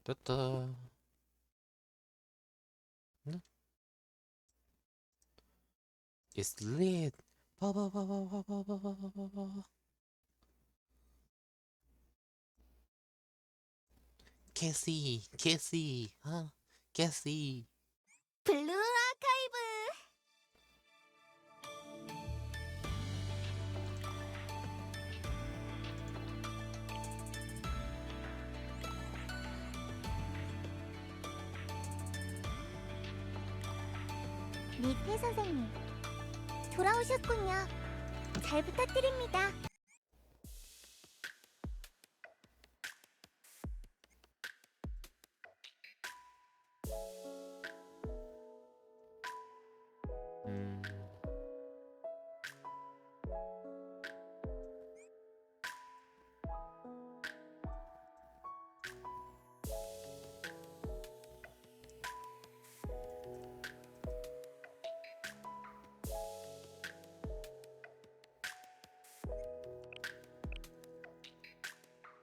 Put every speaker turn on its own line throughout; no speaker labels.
됐다. 네? It's lit. 바바바바바바바바바. 캐시, 캐시.
블루 아카이브. 리테 선생님, 돌아오셨군요. 잘 부탁드립니다.
음,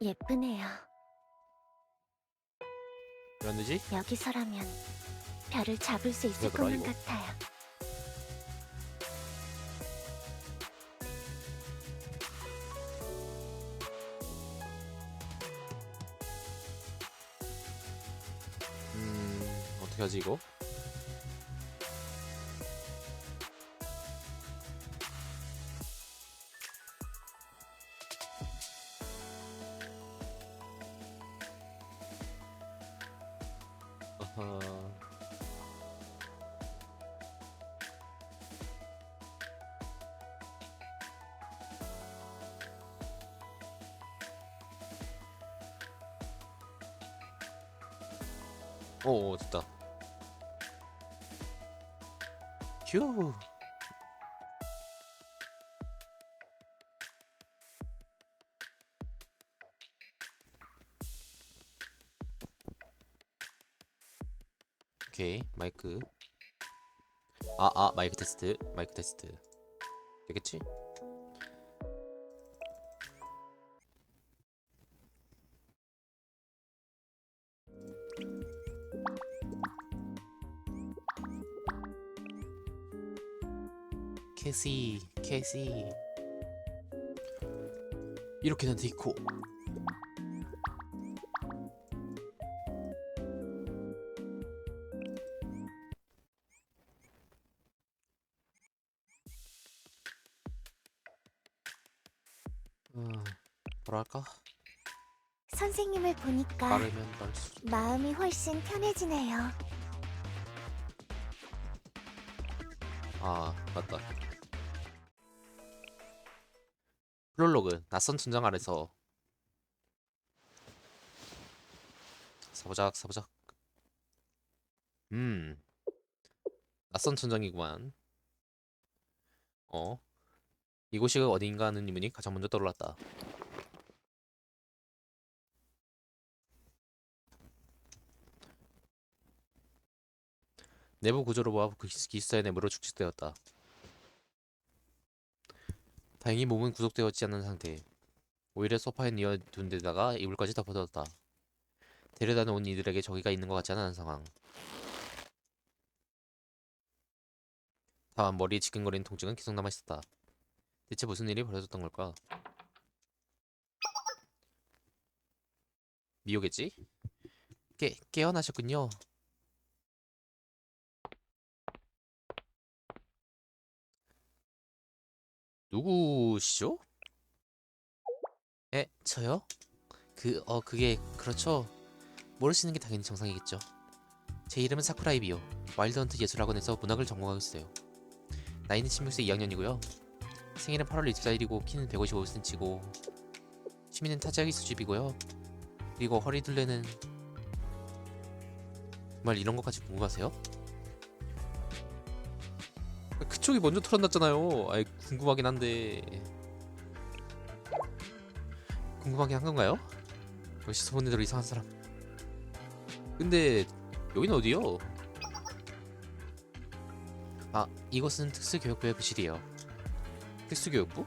예쁘네요.
왜 안 되지?
여기서라면 별을 잡을 수 있을
뭐더라,
것만
이거?
같아요.
어떻게 하지 이거? 아하. 오, 됐다. 휴. 오케이, 마이크. 마이크 테스트. 마이크 테스트. 되겠지? 캐시. 이렇게 난 데이코. 뭐랄까?
선생님을 보니까
빠르면 빠를수록.
마음이 훨씬 편해지네요.
아, 맞다. 프롤로그, 낯선 천장 아래서. 사보작. 음, 낯선 천장이구만. 어, 이곳이 어딘가 하는 의문이 가장 먼저 떠올랐다. 내부 구조로 보아 기숙사의 내부로 축적되었다. 다행히 몸은 구속되었지 않은 상태. 오히려 소파에 뉘어둔 데다가 이불까지 덮어뒀다. 데려다 놓은 이들에게 저기가 있는 것 같지 않은 상황. 다만 머리에 지끈거리는 통증은 계속 남아있었다. 대체 무슨 일이 벌어졌던 걸까? 미호겠지? 깨어나셨군요. 누구시죠? 저요? 그게, 그렇죠. 모르시는 게 당연히 정상이겠죠. 제 이름은 사쿠라이 미호. 와일드헌트 예술학원에서 문학을 전공하고 있어요. 나이는 16세 2학년이고요. 생일은 8월 24일이고 키는 155cm고 취미는 타지하기 수집이고요. 그리고 허리둘레는 정말 이런 것까지 궁금하세요? 그쪽이 먼저 털어놨잖아요. 아이 궁금하긴 한데 궁금하긴 한 건가요? 역시 소문에 들어 이상한 사람. 근데 여기는 어디요? 이곳은 특수교육부의 부실이에요. 특수교육부?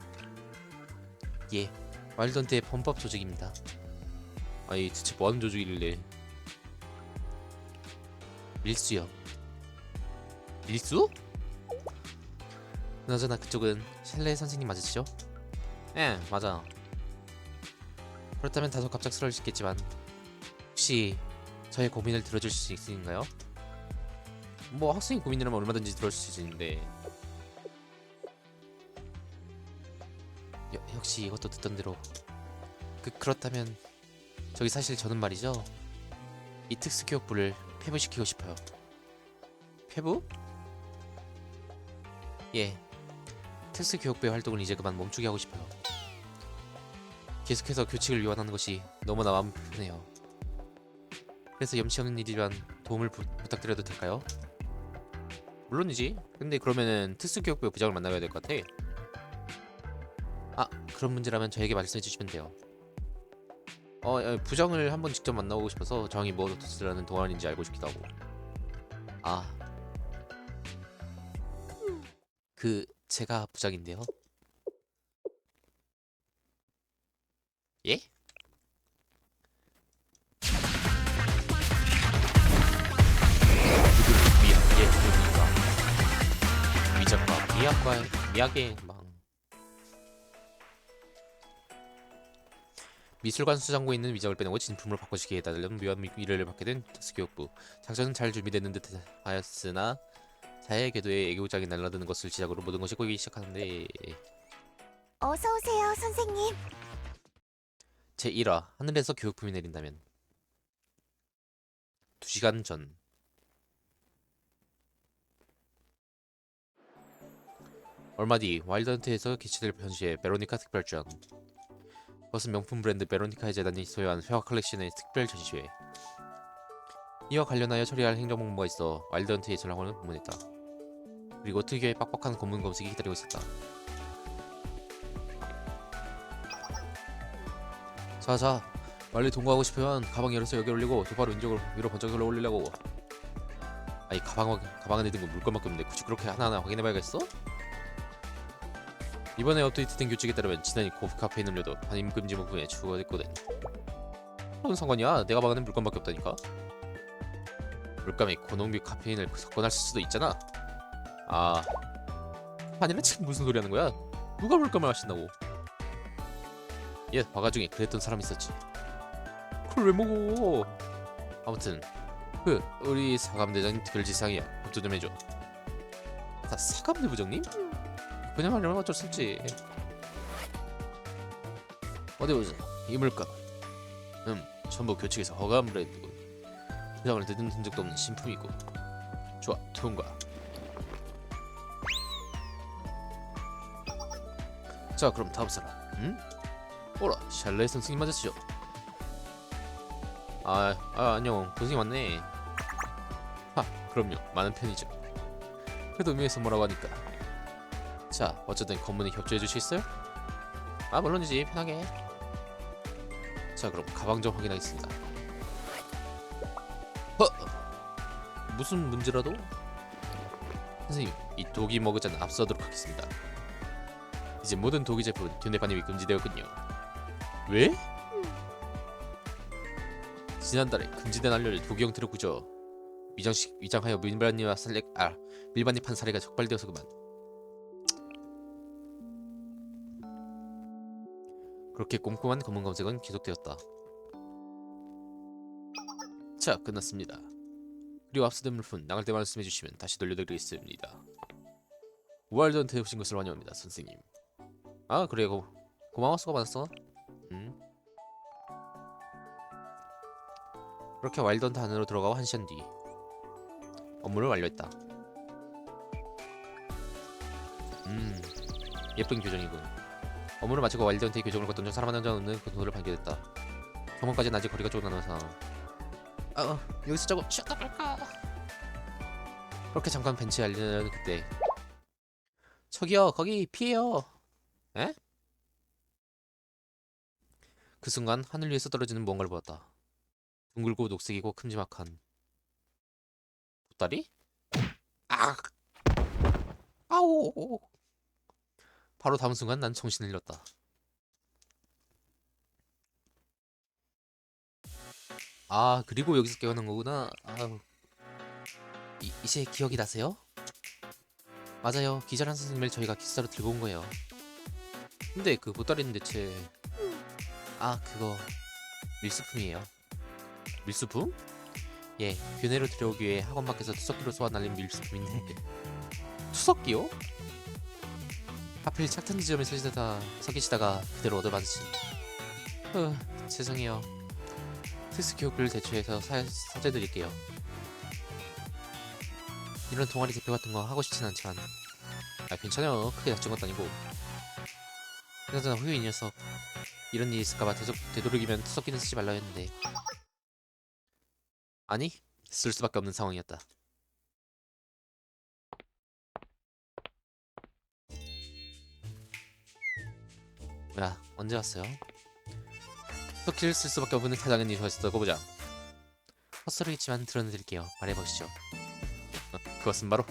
예, 와일드헌트의 범법 조직입니다. 아니 대체 뭐하는 조직이길래? 밀수요. 밀수? 그나저나 그쪽은 샬레 선생님 맞으시죠? 예, 맞아. 그렇다면 다소 갑작스러울 수 있겠지만 혹시 저의 고민을 들어줄 수 있으신가요? 뭐 학생이 고민이라면 얼마든지 들어줄 수 있는데 역시 이것도 듣던 대로 그렇다면 저기 사실 저는 말이죠, 이 특수교육부를 폐부시키고 싶어요. 폐부? 예, 특수교육부의 활동을 이제 그만 멈추게 하고 싶어요. 계속해서 규칙을 위반하는 것이 너무나 마음 불편해요. 그래서 염치 없는 일이란 도움을 부탁드려도 될까요? 물론이지. 근데 그러면은 특수교육부의 부장을 만나야 될 것 같아. 아, 그런 문제라면 저에게 말씀해 주시면 돼요. 부장을 한번 직접 만나보고 싶어서 정이 뭐라는 동안인지 알고 싶기도 하고. 아, 제가 부장인데요. 예? 누구를 위한 예술입니까? 위장과 미학의 망. 미술관 수장고에 있는 위장을 빼내고 진품으로 바꿔주기에 해달라는 묘한 위를 받게 된 특수교육부. 작전은 잘 준비되는 듯 하였으나 자해 궤도에 애교장이 날라드는 것을 시작으로 모든 것이 꼬이기 시작하는데.
어서 오세요, 선생님.
제1화 하늘에서 교육품이 내린다면. 2시간 전. 얼마 뒤 와일드헌트에서 개최될 전시회 베로니카 특별전. 그것은 명품 브랜드 베로니카의 재단이 소유한 회화 컬렉션의 특별 전시회. 이와 관련하여 처리할 행정복무가 있어 와일드헌트 예술학원을 방문했다. 그리고 특유의 빡빡한 고문 검색이 기다리고 있었다. 자자, 빨리 통과하고 싶으면 가방 열어서 여기 올리고 도파로 왼쪽으로 위로 번쩍 들어 올리려고. 아니, 가방 안에 든 건 물건밖에 없는데 굳이 그렇게 하나하나 확인해봐야겠어? 이번에 업데이트된 규칙에 따르면 지난이 고프 카페인 음료도 반입 금지 물품에 추가됐거든. 무슨 상관이야? 내 가방 안에 물건밖에 없다니까. 물감에 고농비 카페인을 섞어놨을 수도 있잖아. 아, 아니라 지금 무슨 소리 하는 거야? 누가 물감을 마신다고? 바가 중에 그랬던 사람이 있었지. 그걸 왜 먹어? 아무튼 우리 사감대장님 특별지상이야. 협조 좀 해줘. 사감대 부장님? 그냥 하려면 어쩔 수 없지. 어디 보자. 이 물감. 전부 교칙에서 허가한 브랜드고 부장을 듣는 적도 없는 신품이고. 좋아, 통과. 자, 그럼 다음 사람. 오라, 샬레 선생님 맞으시죠? 안녕. 선생님 왔네. 그럼요. 많은 편이죠. 그래도 의미에서 뭐라고 하니까. 자, 어쨌든 검문에 협조해 주시겠어요? 물론이지. 편하게. 자, 그럼 가방 좀 확인하겠습니다. 무슨 문제라도? 선생님, 이 독이 머그잔 압수하도록 하겠습니다. 이제 모든 독이 제품은 교내 반입이 금지되었군요. 왜? 지난달에 금지된 안료를 독이 형태로 구조 위장하여 밀반입한 사례가 적발되어서 그만. 그렇게 꼼꼼한 검문 검색은 계속되었다. 자, 끝났습니다. 그리고 압수된 물품 나갈 때 말씀해 주시면 다시 돌려드리겠습니다. 와일드헌트에 오신 것을 환영합니다, 선생님. 그래, 고마워. 수고 많았어. 그렇게 와일드헌트 안으로 들어가고 1시간 뒤 업무를 완료했다. 예쁜 교정이군. 업무를 마치고 와일드헌트의 교정을 걷던 중 사람 한 명 없는 그 도를 발견했다. 정문까지는 아직 거리가 좀 남은 상황. 여기서 조금 쉬었다 갈까? 그렇게 잠깐 벤치에 앉으려는 그때, 저기요, 거기 피해요. 에? 그 순간 하늘 위에서 떨어지는 무언가를 보았다. 둥글고 녹색이고 큼지막한 보따리? 아! 아오! 바로 다음 순간 난 정신을 잃었다. 그리고 여기서 깨어난 거구나. 이제 기억이 나세요? 맞아요. 기절한 선생님을 저희가 기숙사로 들고 온 거예요. 근데 그 보따리는 대체... 아, 그거 밀수품이에요. 밀수품? 예, 교내로 들여오기 위해 학원 밖에서 투석기로 쏘아 날린 밀수품인데 투석기요? 하필 착한 지점에 서 계시다가 그대로 얻어맞으시... 죄송해요. 특수교육부를 대처해서 사죄드릴게요. 이런 동아리 대표 같은 거 하고 싶진 않지만 괜찮아요. 크게 다친 것도 아니고. 그나저나 후유 이 녀석 이런 일이 있을까봐 되도록이면 투석기는 쓰지 말라 했는데 아니 쓸 수밖에 없는 상황이었다. 뭐야 언제 왔어요? 투석기를 쓸 수밖에 없는 사장님이 좋아했다고 보자. 헛소리겠지만 드러내드릴게요. 말해보시죠. 그것은 바로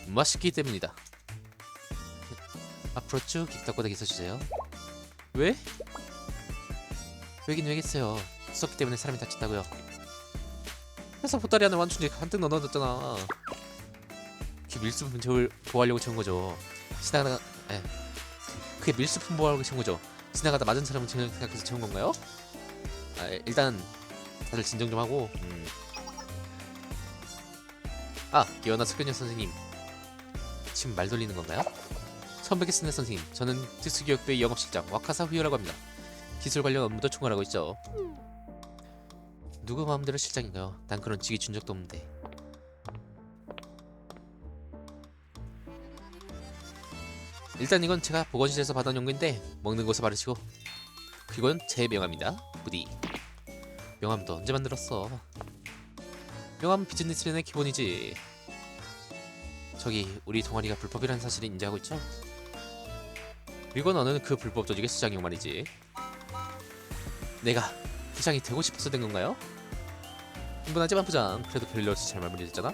맛있기 때문이다. 앞으로 쭉 입 닫고 계셔주세요. 왜? 왜긴 왜겠어요. 투석기 때문에 사람이 다쳤다고요. 회사 보따리 안에 완충제 한뜩 넣어놨잖아. 그게 밀수품 보호하려고 채운 거죠. 지나가다가 그게 밀수품 보호하려고 채운 거죠. 지나가다 맞은 사람을 생각해서 채운 건가요? 일단 다들 진정 좀 하고. 기어나 석견여 선생님 지금 말 돌리는 건가요? 처음 뵙겠습니다 선생님. 저는 특수교육부의 영업실장 와카사 후요라고 합니다. 기술 관련 업무도 총괄하고 있죠. 누구 마음대로 실장인가요? 난 그런 직위 준 적도 없는데. 일단 이건 제가 보건실에서 받아온 연구인데 먹는 곳에 바르시고. 그건 제 명함입니다. 부디. 명함도 언제 만들었어? 명함은 비즈니스맨의 기본이지. 저기 우리 동아리가 불법이라는 사실을 인지하고 있죠? 그리고 너는 그 불법 조직의 수장이고 말이지. 내가 부장이 되고 싶어서 된 건가요? 흥분하지만 부장, 그래도 별일 없이 잘 마무리됐잖아?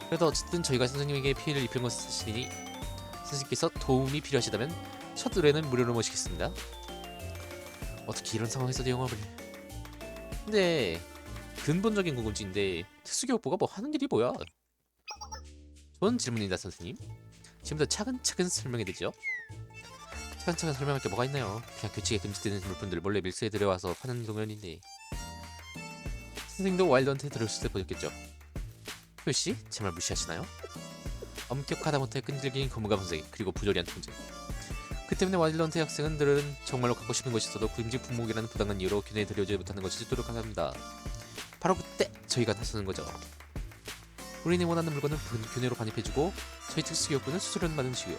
그래도 어쨌든 저희가 선생님에게 피해를 입힌 것은 사실이니 선생님께서 도움이 필요하시다면 첫 의뢰는 무료로 모시겠습니다. 어떻게 이런 상황에서도 영업을... 근데 근본적인 궁금증인데 특수교육부가 뭐 하는 일이 뭐야? 좋은 질문입니다 선생님. 지금부터 차근차근 설명해드리죠. 차근차근 설명할 게 뭐가 있나요? 그냥 규칙에 금지되는 물품들을 몰래 밀수해 들여와서 파는 동연인데. 선생님도 와일드헌트에 들어오실 때 보셨겠죠? 효씨? 제 말 무시하시나요? 엄격하다 못해 끈질긴 고무가 분쇄 그리고 부조리한 통제. 그 때문에 와일드헌트 학생들은 정말로 갖고 싶은 것이 있어도 금지 품목이라는 부당한 이유로 교내에 들여오지 못하는 것이 좋도록 합니다. 바로 그때 저희가 나서는 거죠. 우리네 원하는 물건을 교내로 반입해주고 저희 특수교육부는 수수료는 받는 식이요.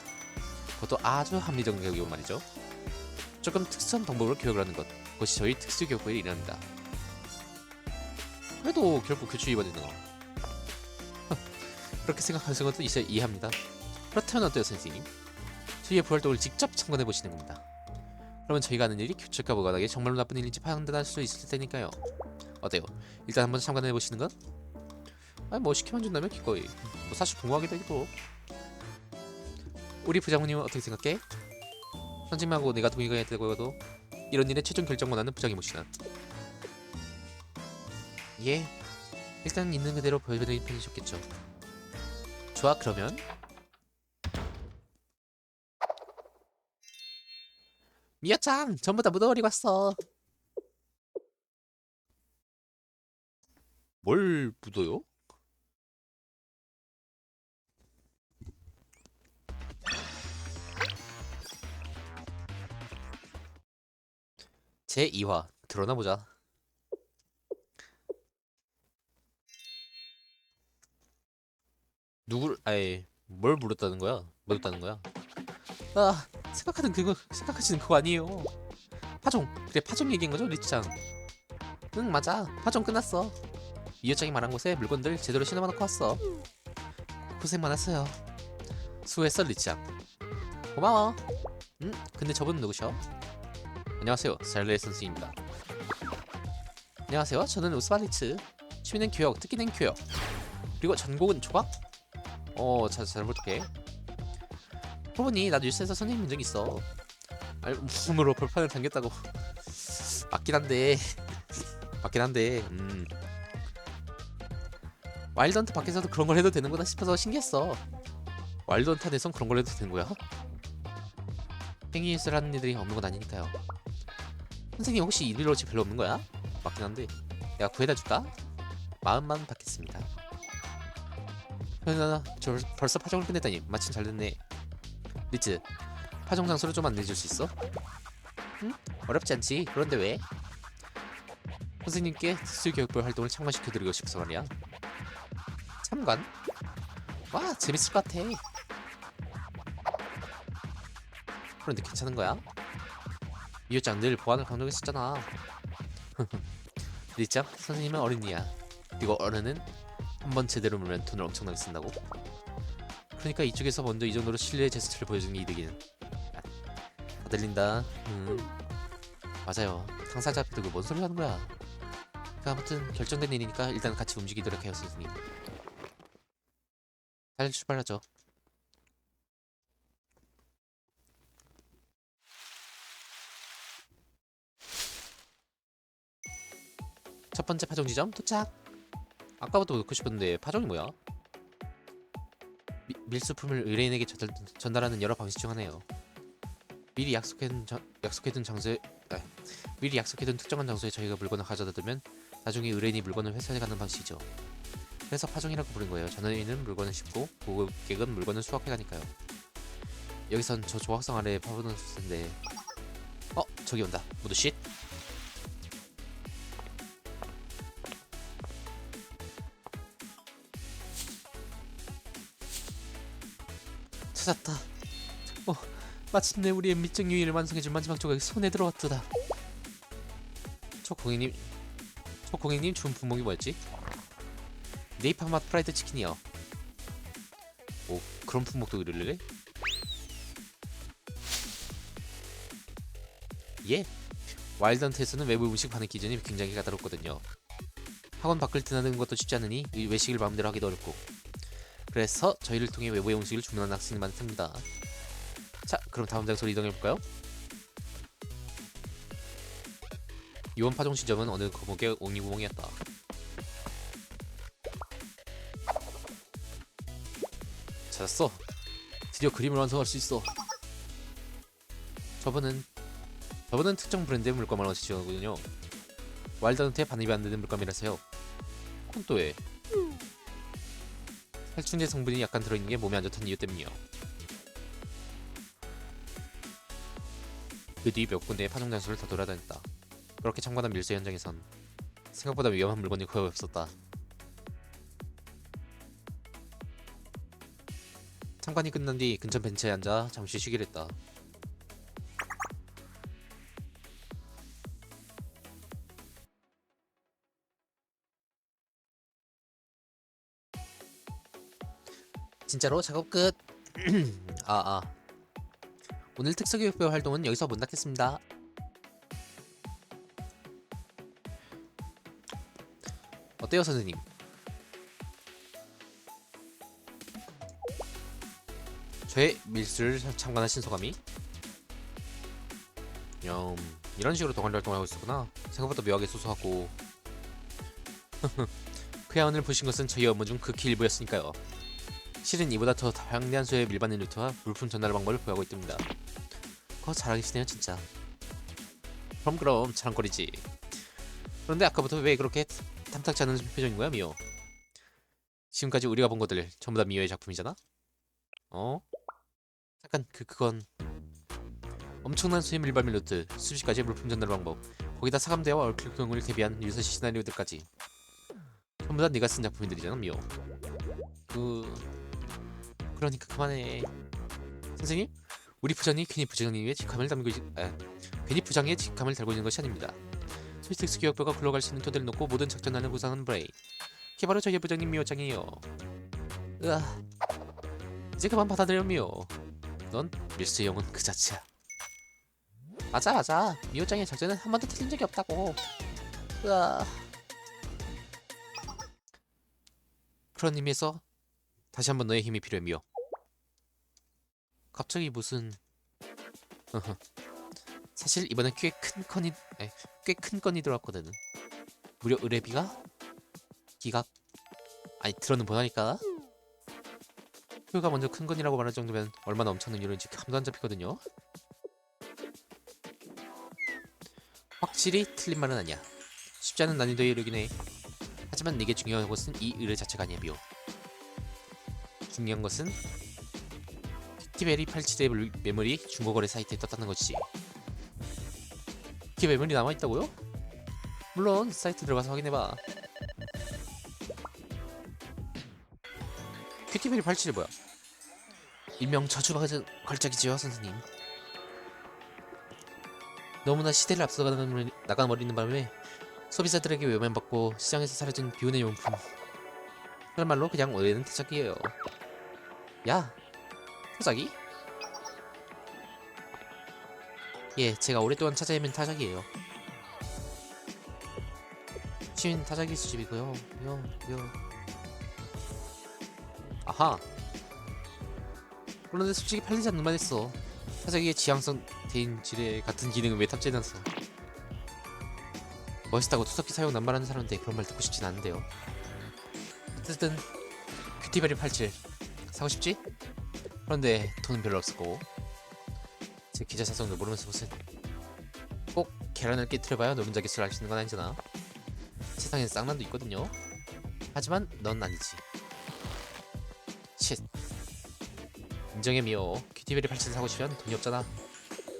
그것도 아주 합리적인 가격이고 말이죠. 조금 특수한 방법으로 교육을 하는 것, 그것이 저희 특수교육부의 일입니다. 그래도 결국 규칙 위반이네. 그렇게 생각하시는 것도 이제 이해합니다. 그렇다면 어때요 선생님? 저희의 부활동을 직접 참관해 보시는 겁니다. 그러면 저희가 하는 일이 규칙과 무관하게 정말로 나쁜 일인지 판단할 수 있을 테니까요. 어때요? 일단 한번 참관해 보시는 건? 뭐 시키면 준다면 기꺼이. 뭐 사실 궁금하기도 해도. 우리 부장님은 어떻게 생각해? 선생님하고 내가 동의가 되고 해도 이런 일에 최종 결정만 하는 부장이 모시나? 예, 일단 있는 그대로 보여드리는 편이셨겠죠. 좋아, 그러면 미야짱 전부 다 묻어버리고 왔어. 뭘 묻어요? 제2화 드러나 보자. 누구를 뭘 물었다는 거야? 묻었다는 거야? 생각하시는 그거 아니에요. 파종. 그래, 파종 얘기인 거죠, 리치짱? 응, 맞아. 파종 끝났어. 이여짱이 말한 곳에 물건들 제대로 신어만 놓고 왔어. 고생 많았어요. 수고했어, 리치짱. 고마워. 근데 저분은 누구셔? 안녕하세요, 셀레 선생입니다. 안녕하세요, 저는 우스바리츠. 취미는 교역, 특기는 교역. 그리고 전공은 초밥? 잘 못해. 그러보니 나도 뉴스에서 선생님 본 적 있어. 몸으로 벌판을 당겼다고. 맞긴 한데. 와일드헌트 밖에서도 그런 걸 해도 되는구나 싶어서 신기했어. 와일드헌트 안에선 그런 걸 해도 되는 거야? 행위예술 하는 이들이 없는 건 아니니까요. 선생님 혹시 이리로 집 별로 없는 거야? 맞긴 한데 내가 구해다 줄까? 마음만 받겠습니다. 현아, 저 벌써 파종을 끝냈다니 마침 잘 됐네. 리츠, 파종 장소를 좀 안내해줄 수 있어? 응? 어렵지 않지. 그런데 왜? 선생님께 특수교육부 활동을 참관시켜드리고 싶어서 말이야. 참관? 와, 재밌을 것 같아. 그런데 괜찮은 거야? 이웃장 늘 보안을 강조했었잖아. 리짱, 선생님은 어린이야. 그리고 어른은 한번 제대로 물면 돈을 엄청나게 쓴다고. 그러니까 이쪽에서 먼저 이 정도로 신뢰의 제스처를 보여주는 게 이득이는. 다 들린다. 맞아요. 당사자 앞에도 그뭔 소리 하는 거야. 아무튼 결정된 일이니까 일단 같이 움직이도록 해요, 선생님. 잘 출발하죠. 첫 번째 파종 지점 도착. 아까부터 넣고 싶었는데 파종이 뭐야? 밀수품을 의뢰인에게 전달하는 여러 방식 중 하나예요. 미리 약속해둔 장소에 미리 약속해둔 특정한 장소에 저희가 물건을 가져다 두면 나중에 의뢰인이 물건을 회수해 가는 방식이죠. 그래서 파종이라고 부른 거예요. 전원에는 물건을 싣고 고객은 물건을 수확해 가니까요. 여기선 저 조각상 아래에 파보는 수인데 저기 온다. 모두 쉿. 찾았다. 마침내 우리의 미적 유인을 완성해준 마지막 조각이 손에 들어왔다. 저 고객님 주문 품목이 뭐였지? 네이파 맛 프라이드 치킨이요. 오, 그런 품목도 그릴래? 예. 와일드헌트에서는 외부 음식 파는 기준이 굉장히 까다롭거든요. 학원 밖을 드나드는 것도 쉽지 않으니 외식을 마음대로 하기도 어렵고. 그래서 저희를 통해 외부의 음식을 주문하는 학생이 많답니다. 자, 그럼 다음 장소로 이동해볼까요? 이번 파종 지점은 어느 거목의 옹이구멍이었다. 찾았어. 드디어 그림을 완성할 수 있어. 저번은 특정 브랜드의 물감을 지정하거든요. 와일드헌트에 반입이 안 되는 물감이라서요. 그건 또 왜? 살충제 성분이 약간 들어있는 게 몸에 안 좋다는 이유 때문이요. 그 뒤 몇 군데의 파종 장소를 더 돌아다녔다. 그렇게 참관한 밀수 현장에선 생각보다 위험한 물건이 거의 없었다. 참관이 끝난 뒤 근처 벤치에 앉아 잠시 쉬기로 했다. 진짜로 작업 끝. 오늘 특수교육부 활동은 여기서 못 닫겠습니다. 어때요, 선생님? 저의 밀수를 참관하신 소감이? 이런 식으로 동아리 활동을 하고 있었구나. 생각보다 묘하게 소소하고. 그야 오늘 보신 것은 저희 업무 중 극히 일부였으니까요. 실은 이보다 더 방대한 수의 밀반의 루트와 물품 전달 방법을 보유하고 있답니다. 그거 잘하시네요, 진짜. 그럼 자랑거리지. 그런데 아까부터 왜 그렇게 탐탁지 않은 표정인 거야, 미호? 지금까지 우리가 본 것들 전부 다 미호의 작품이잖아? 잠깐 그건 엄청난 수의 밀반 루트, 수십 가지의 물품 전달 방법, 거기다 사감대와 얼클경을 대비한 유사시 시나리오들까지 전부 다 네가 쓴 작품들이잖아, 미호. 그러니까 그만해. 선생님, 우리 부장이 괜히 부장의 직함을 달고 있는 것이 아닙니다. 저희 특수기업부가 굴러갈 수 있는 토대를 놓고 모든 작전단을 구상한 브레인. 그게 바로 저희 부장님 미호짱이에요. 이제 그만 받아들여, 미호. 넌 밀수의 영혼 그 자체야. 맞아. 미호짱의 작전은 한 번도 틀린 적이 없다고. 그런 의미에서 다시 한번 너의 힘이 필요해, 미호. 갑자기 무슨... 사실 이번엔 꽤 큰 건이 들어왔거든. 무려 의뢰비가 기각... 아니 들어는 보라니까. 표가 먼저 큰 건이라고 말할 정도면 얼마나 엄청난 이론인지 감도 안 잡히거든요. 확실히 틀린 말은 아니야. 쉽지 않은 난이도의 의뢰긴 해. 하지만 내게 중요한 것은 이 의뢰 자체가 아니야, 미오. 중요한 것은 큐티베리 87의 매물이 중고거래 사이트에 떴다는 것이지. 이게 매물이 남아있다고요? 물론 사이트 들어가서 확인해봐. 큐티베리 87이 뭐야? 일명 저주받은 걸작이지요, 선생님. 너무나 시대를 앞서 나가버리는 바람에 소비자들에게 외면받고 시장에서 사라진 비운의 용품. 그런 말로 그냥 오래된 타작이에요. 야, 타작이? 예, 제가 오랫동안 찾아 헤맨 타작이에요. 취인 타작이 수집이고요. 아하. 그런데 솔직히 팔리지 않는 말 했어. 타작이의 지향성 대인질에 같은 기능을 왜 탑재해놨어? 멋있다고 투석기 사용 남발하는 사람인데 그런 말 듣고 싶진 않은데요. 어쨌든 큐티베리 87 사고 싶지? 그런데 돈은 별로 없을 거고. 제 기자 사정도 모르면서 무슨 꼭 계란을 깨트려봐야 노른자 개수를 알 수 있는 건 아니잖아. 세상엔 쌍난도 있거든요. 하지만 넌 아니지. 칫. 인정해 미오. 큐티베리 87 사고 싶으면 돈이 없잖아.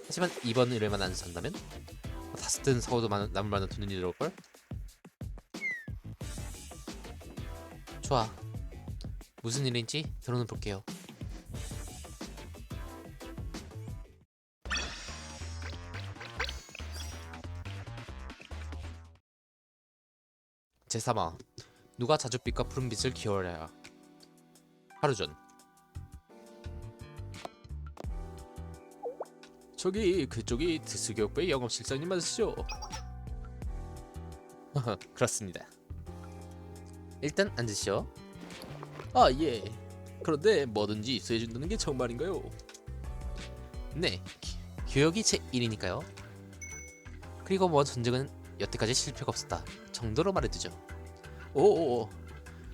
하지만 이번 의뢰만 안 산다면 다섯 든 사고도 남을 만한 돈이 들어올걸? 좋아. 무슨 일인지 들어는 볼게요. 제3화 누가 자줏빛과 푸른빛을 기어야. 하루 전. 저기 그쪽이 드스교육부의 영업실장님 맞으시죠? 그렇습니다. 일단 앉으시오. 아 예. 그런데 뭐든지 입수해준다는 게 정말인가요? 네. 교육이 제 1이니까요. 그리고 뭐 전쟁은 여태까지 실패가 없었다 정도로 말해두죠. 오오오.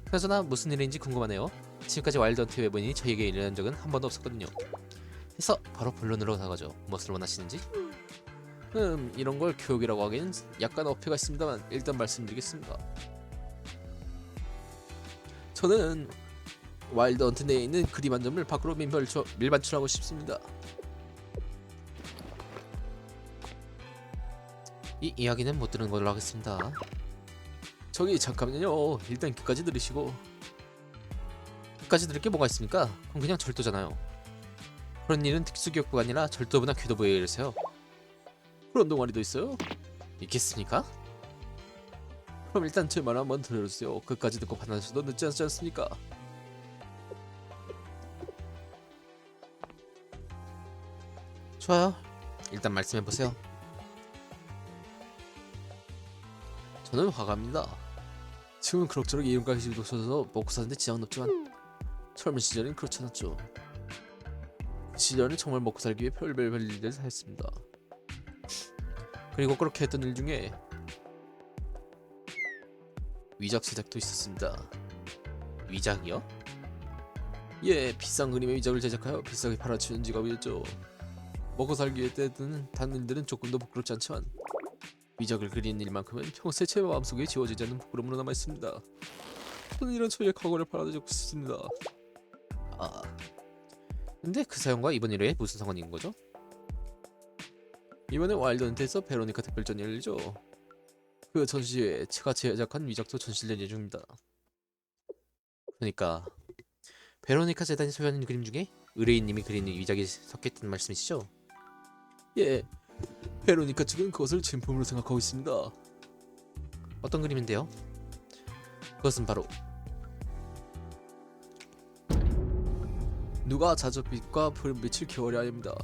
그나저나 무슨 일인지 궁금하네요. 지금까지 와일드헌트 외부인이 저에게 일어난 적은 한 번도 없었거든요. 해서 바로 본론으로 나가죠. 무엇을 원하시는지? 이런 걸 교육이라고 하기엔 약간 어폐가 있습니다만 일단 말씀드리겠습니다. 저는 와일드헌트 내에 있는 그림 한 점을 밖으로 밀반출하고 싶습니다. 이 이야기는 못 들은 걸로 하겠습니다. 저기 잠깐만요. 일단 끝까지 들으시고. 끝까지 들을 게 뭐가 있습니까? 그럼 그냥 절도잖아요. 그런 일은 특수교육부가 아니라 절도부나 교도부에 이르세요. 그런 동아리도 있어요? 있겠습니까? 그럼 일단 제 말 한번 들어주세요. 끝까지 듣고 판단하셔도 늦지 않지 않습니까? 좋아요. 일단 말씀해보세요. 저는 화가입니다. 지금은 그럭저럭 이름까지 높여서 먹고 사는데 지장은 없지만 젊은 시절엔 그렇지 않았죠. 시절은 정말 먹고 살기 위해 별별 일을 했습니다. 그리고 그렇게 했던 일 중에 위작 제작도 있었습니다. 위작이요? 예, 비싼 그림의 위작을 제작하여 비싸게 팔아치우는 직업이었죠. 먹고 살기 위해 때는 다른 일들은 조금 더 부끄럽지 않지만 위작을 그리는 일만큼은 평소에 제 마음속에 지워지지 않는 부끄러움으로 남아있습니다. 저는 이런 저희의 과거를 바라보고 싶습니다. 아, 근데 그 사연과 이번 일에 무슨 상관이 있는 거죠? 이번에 와일드헌트에서 베로니카 특별전이 열리죠. 그 전시회에 제가 제작한 위작도 전시될 예정입니다. 그러니까 베로니카 재단이 소유하는 그림 중에 의뢰인님이 그리는 위작이 섞여있다는 말씀이시죠? 예, 베로니카 측은 그것을 진품으로 생각하고 있습니다. 어떤 그림인데요? 그것은 바로 누가 자줏빛과 푸른빛을 기어야 합니다.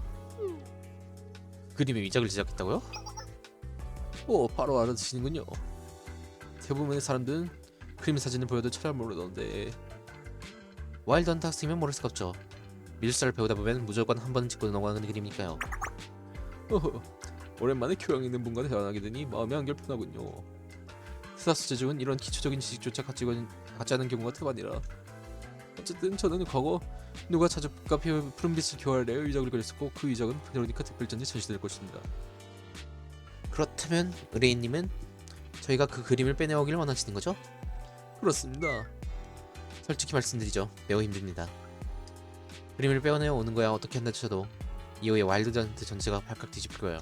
그림의 위작을 제작했다고요? 오, 바로 알아듣시는군요. 대부분의 사람들은 그림 사진을 보여도 잘 모르던데 와일드헌트 학생이면 모를 수가 없죠. 미술사를 배우다 보면 무조건 한 번은 짚고 넘어가는 그림이니까요. 어허, 오랜만에 교양 있는 분과 대화하게 되니 마음이 한결 편하군요. 스타스 제중은 이런 기초적인 지식조차 가지고 받지 않은 경우가 태반이라. 어쨌든 저는 과거 누가 자주가 푸른빛을 교환하여 위작을 그렸었고 그 위작은 베로니카 특별전에 전시될 것입니다. 그렇다면 의뢰인님은 저희가 그 그림을 빼내오길 원하시는 거죠? 그렇습니다. 솔직히 말씀드리죠. 매우 힘듭니다. 그림을 빼어내어 오는 거야 어떻게 한다 쳐도 이후에 와일드헌트 전체가 발칵 뒤집힐 거예요.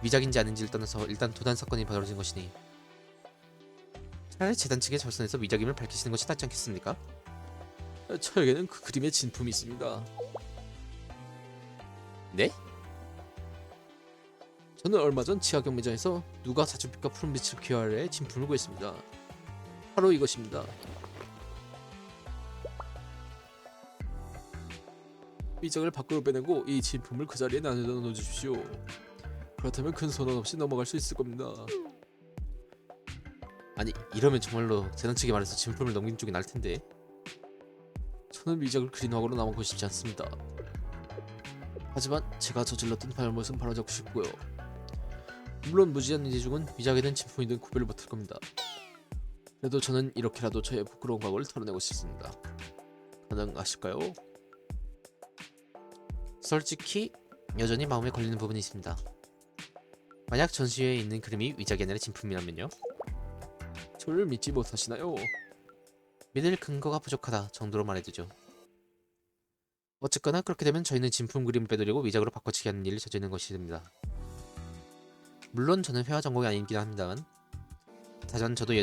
위작인지 아닌지를 떠나서 일단 도난 사건이 벌어진 것이니 차라리 재단 측에 절선해서 위작임을 밝히시는 것이 낫지 않겠습니까? 저에게는 그 그림의 진품이 있습니다. 네? 저는 얼마 전 지하 경매장에서 누가 자주빛과 푸른빛을 귀하래 진품을 구했습니다. 바로 이것입니다. 위작을 밖으로 빼내고 이 진품을 그 자리에 나눠 넣어주십시오. 그렇다면 큰 소란 없이 넘어갈 수 있을 겁니다. 아니 이러면 정말로 재단 측에 말해서 진품을 넘긴 쪽이 날 텐데. 저는 위작을 그린 화고로 남고 싶지 않습니다. 하지만 제가 저질렀던 잘못은 바로잡고 싶고요. 물론 무지한 이재중은 위작이든 진품이든 구별을 못할 겁니다. 그래도 저는 이렇게라도 저의 부끄러운 과거를 털어내고 싶습니다. 가능하실까요? 솔직히 여전히 마음에 걸리는 부분이 있습니다. 만약 전시회에 있는 그림이 위작이 아니라 진품이라면요? 저를 믿지 못하시나요? 믿을 근거가 부족하다 정도로 말해두죠. 어쨌거나 그렇게 되면 저희는 진품 그림을 빼돌리고 위작으로 바꿔치기 하는 일을 저지르는 것이 됩니다. 물론 저는 회화 전공이 아니긴 합니다만 다만 저도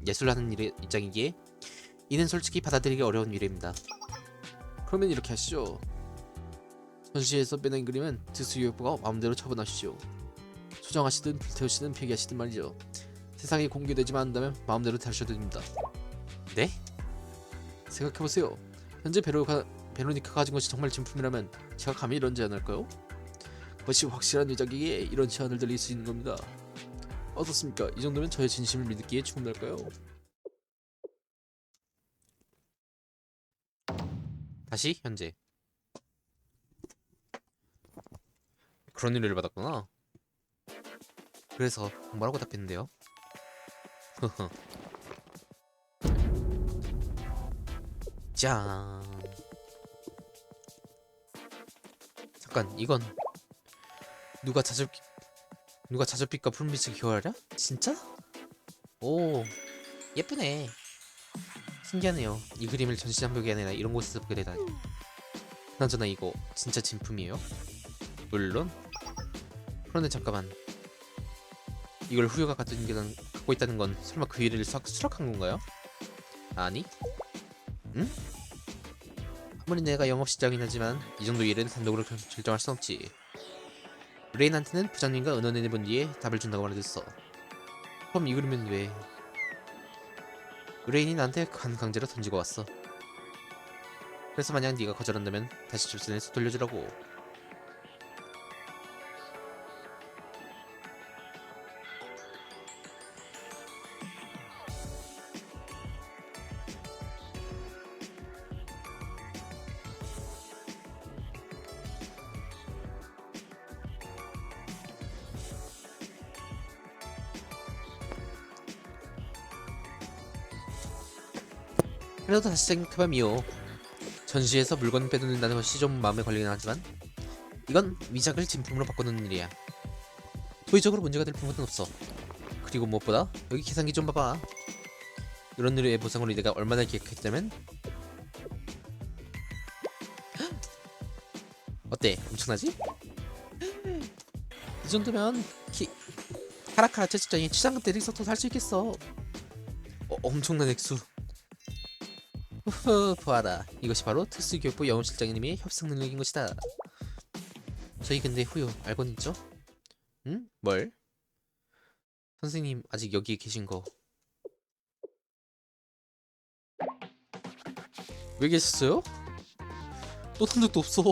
예술하는 일의 입장이기에 이는 솔직히 받아들이기 어려운 일입니다. 그러면 이렇게 하시죠. 전시회에서 빼낸 그림은 특수기획부가 마음대로 처분하시죠. 수정하시든 불태우시든 폐기하시든 말이죠. 세상에 공개되지만 않는다면 마음대로 다루셔도 됩니다. 네? 생각해보세요. 현재 베로니카가 가진 것이 정말 진품이라면 제가 감히 이런 제안할까요? 그것이 확실한 위작이기에 이런 제안을 드릴 수 있는 겁니다. 어떻습니까? 이 정도면 저의 진심을 믿기에 충분할까요? 다시 현재. 그런 일을 받았구나. 그래서 뭐라고 답했는데요? 짠. 잠깐 이건 누가 자줏빛과 푸른빛을 교환하랴? 진짜? 오 예쁘네. 신기하네요. 이 그림을 전시장벽이 아니라 이런 곳에서 보게 되다니. 그나저나 이거 진짜 진품이에요? 물론. 그런데 잠깐만, 이걸 후유가 갖고 있다는 건 설마 그 일을 수락한 건가요? 아니? 응? 아무리 내가 영업시장이긴 하지만 이 정도 일은 단독으로 결정할 순 없지. 레인한테는 부장님과 의논해본 뒤에 답을 준다고 말해줬어. 그럼 이 그림은 왜? 의뢰인이 나한테 강제로 던지고 왔어. 그래서 만약 네가 거절한다면 다시 줄선에서 돌려주라고. 그래도 다시 생각해봐미요. 전시에서 물건 빼놓는다는 것이 좀 마음에 걸리긴 하지만 이건 위작을 진품으로 바꾸는 일이야. 도의적으로 문제가 될 부분은 없어. 그리고 무엇보다 여기 계산기 좀 봐봐. 이런 일의 보상으로 내가 얼마나 기획했다면? 어때? 엄청나지? 이 정도면 카라카라 채집장이 취장급 대리석도 살 수 있겠어. 엄청난 액수. 후후, 보아라. 이것이 바로 특수교육부 영업실장님의 협상 능력인 것이다. 저희 근데 후유 알고는 있죠? 응? 뭘? 선생님 아직 여기 계신 거 왜 계셨어요? 또 탄 적도 없어.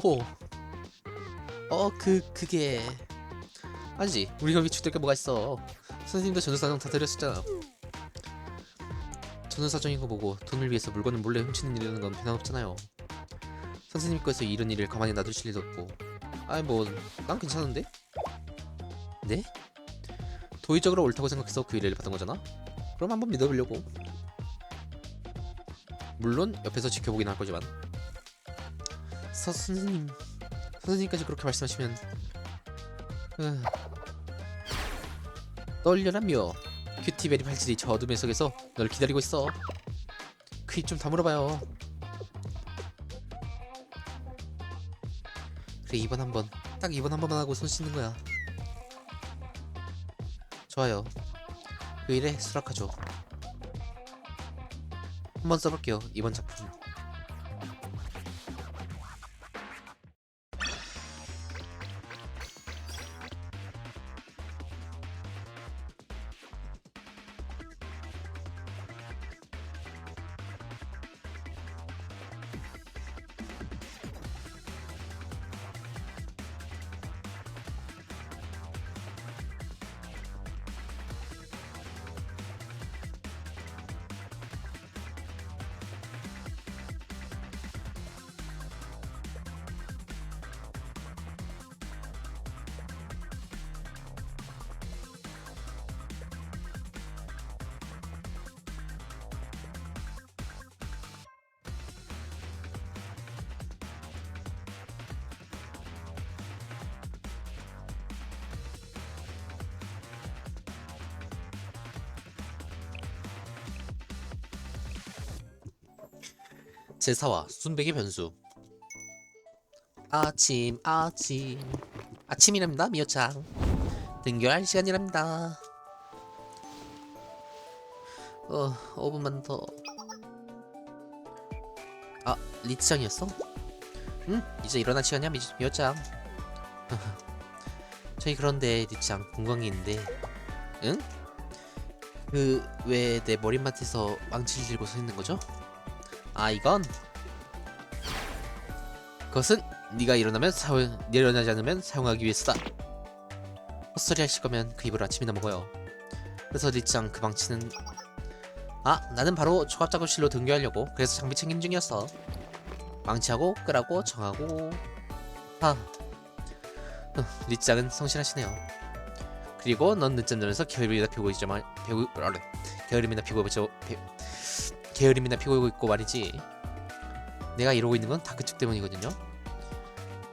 그게 아니지. 우리가 위축될 게 뭐가 있어. 선생님도 전조사정 다 드렸었잖아. 전조사정인 거 보고 돈을 위해서 물건을 몰래 훔치는 일이라는 건 변함없잖아요. 선생님 거에서 이런 일을 가만히 놔두실 일도 없고. 아이 뭐 난 괜찮은데? 네? 도의적으로 옳다고 생각해서 그 일을 받은 거잖아? 그럼 한번 믿어보려고. 물론 옆에서 지켜보긴 할 거지만. 선생님, 선생님까지 그렇게 말씀하시면 으... 떨려라며. 큐티베리 팔찌리 저 어둠의 속에서 널 기다리고 있어. 그 입 좀 다물어봐요. 그래, 이번 한 번, 딱 이번 한 번만 하고 손 씻는 거야. 좋아요. 그 일에 수락하죠. 한번 써볼게요, 이번 작품. 제4화 순백의 변수. 아침이랍니다, 미호짱. 등교할 시간이랍니다. 5분만 더. 아, 리츠짱이었어? 응? 이제 일어날 시간이야, 미호짱. 저희 그런데 리츠짱 궁금한 게 있는데. 응? 왜 내 머리맡에서 망치를 들고 서 있는 거죠? 아, 이건 그것은 네가 일어나지 않으면 사용하기 위해서다. 헛소리 하실 거면 그 입을 아침이나 먹어요. 그래서 리짱 그 망치는 나는 바로 조합작업실로 등교하려고 그래서 장비 챙긴 중이었어. 망치하고 끄라고 정하고. 리짱은 성실하시네요. 그리고 넌 늦잠 자면서 게으름이나 피고 있고 말이지. 내가 이러고 있는 건 다 그쪽 때문이거든요.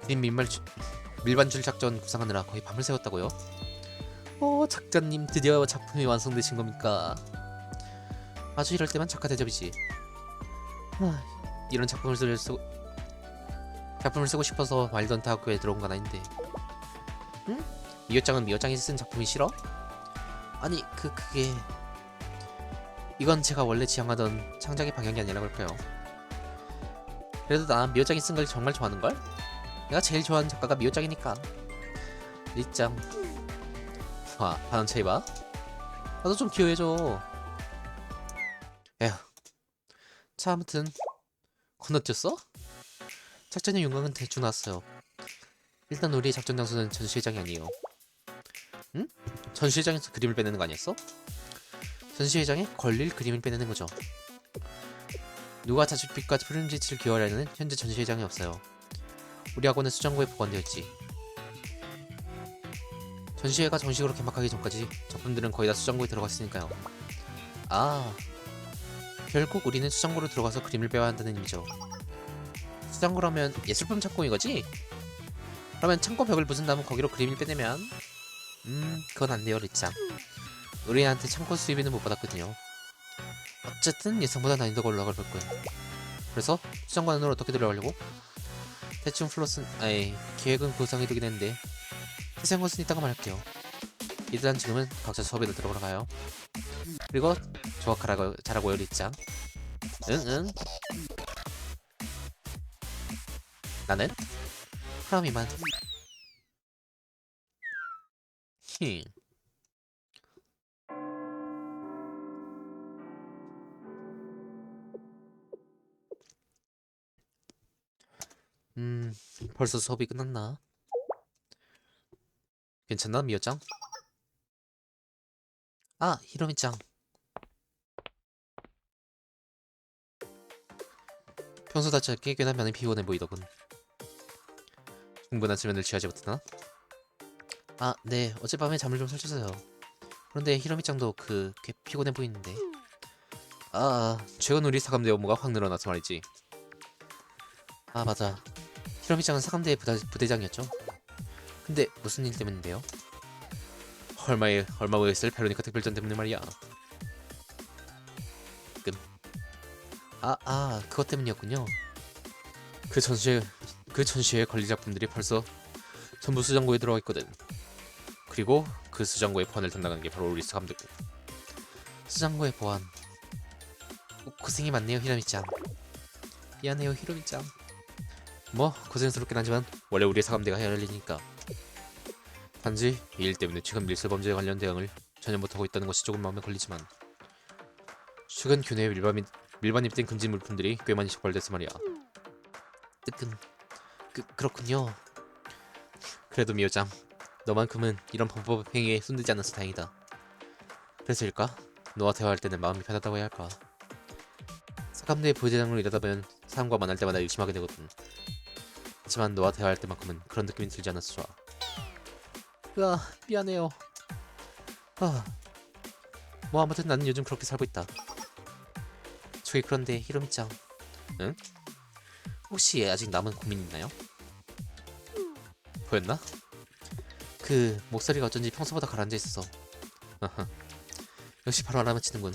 그림 밀반줄 작전 구상하느라 거의 밤을 새웠다고요. 작가님 드디어 작품이 완성되신 겁니까? 아주 이럴 때만 작가 대접이지. 이런 작품을 쓰고 싶어서 와일던트 학교에 들어온 건 아닌데. 응? 미호짱은 미호짱이 쓴 작품이 싫어? 아니 그게 이건 제가 원래 지향하던 창작의 방향이 아니라 그럴까요? 그래도 난 미호짱이 쓴 걸 정말 좋아하는걸? 내가 제일 좋아하는 작가가 미호짱이니까. 리짱. 반응 차이 봐. 나도 좀 기여해줘. 에휴. 자, 아무튼 건너뛰었어? 작전의 윤곽은 대충 나왔어요. 일단 우리의 작전 장소는 전시회장이 아니에요. 응? 전시회장에서 그림을 빼내는 거 아니었어? 전시회장에 걸릴 그림을 빼내는 거죠. 누가 자주빛과 푸른빛을 기어하려는 현재 전시회장이 없어요. 우리 학원은 수정고에 보관되어 있지. 전시회가 정식으로 개막하기 전까지 작품들은 거의 다 수정고에 들어갔으니까요. 결국 우리는 수정고로 들어가서 그림을 빼와야 한다는 의미죠. 수정고라면 예술품 창고인 거지? 그러면 창고 벽을 부순 다음 거기로 그림을 빼내면 그건 안 돼요, 리짱. 우리한테 창고 수입비는 못 받았거든요. 어쨌든 예상보다 난이도가 올라갈 거예요. 그래서 수정고 안으로 어떻게 들어가려고? 대충 계획은 구상이 되긴 했는데 세세한 것은 이따가 말할게요. 일단 지금은 각자 수업에 들어가러 가요. 그리고 잘하고요, 리짱. 응. 나는? 그럼 이만. 벌써 수업이 끝났나? 괜찮나, 미호짱? 히로미짱. 평소답지 않게 꽤나 많이 피곤해 보이더군. 충분한 수면을 취하지 못하나? 네. 어젯밤에 잠을 좀 설쳐서요. 그런데 히로미짱도 꽤 피곤해 보이는데. 최근 우리 사감대 업무가 확 늘어나서 말이지. 아, 맞아. 히로미짱은 사감대 부대장이었죠. 근데 무슨 일 때문인데요? 얼마 후에 있을 베로니카 특별전 때문에 말이야. 끔. 그것 때문이었군요. 그 전시회 관리 작품들이 벌써 전부 수장고에 들어가 있거든. 그리고 그 수장고의 보안을 담당하는 게 바로 우리 사감대고. 수장고의 보안. 고생이 많네요, 히로미짱. 미안해요, 히로미짱. 뭐 고생스럽긴 하지만 원래 우리 사감대가 해야 할 일이니까. 단지 이 일 때문에 최근 밀수 범죄에 관련 대응을 전혀 못하고 있다는 것이 조금 마음에 걸리지만, 최근 교내에 밀반 입된 금지 물품들이 꽤 많이 적발돼서 말이야. 뜨끔. 그렇군요. 그래도 미호짱, 너만큼은 이런 범법 행위에 손대지 않아서 다행이다. 그래서일까? 너와 대화할 때는 마음이 편하다고 해야 할까? 사감대의 부회장으로 일하다 보면 사람과 만날 때마다 의심하게 되거든. 하지만 너와 대화할 때만큼은 그런 느낌이 들지 않아서 좋아. 미안해요. 뭐 아무튼 나는 요즘 그렇게 살고 있다. 저기 그런데 히로미짱. 응? 혹시 아직 남은 고민 있나요? 보였나? 그 목소리가 어쩐지 평소보다 가라앉아 있어서. 역시 바로 알아맞히는군.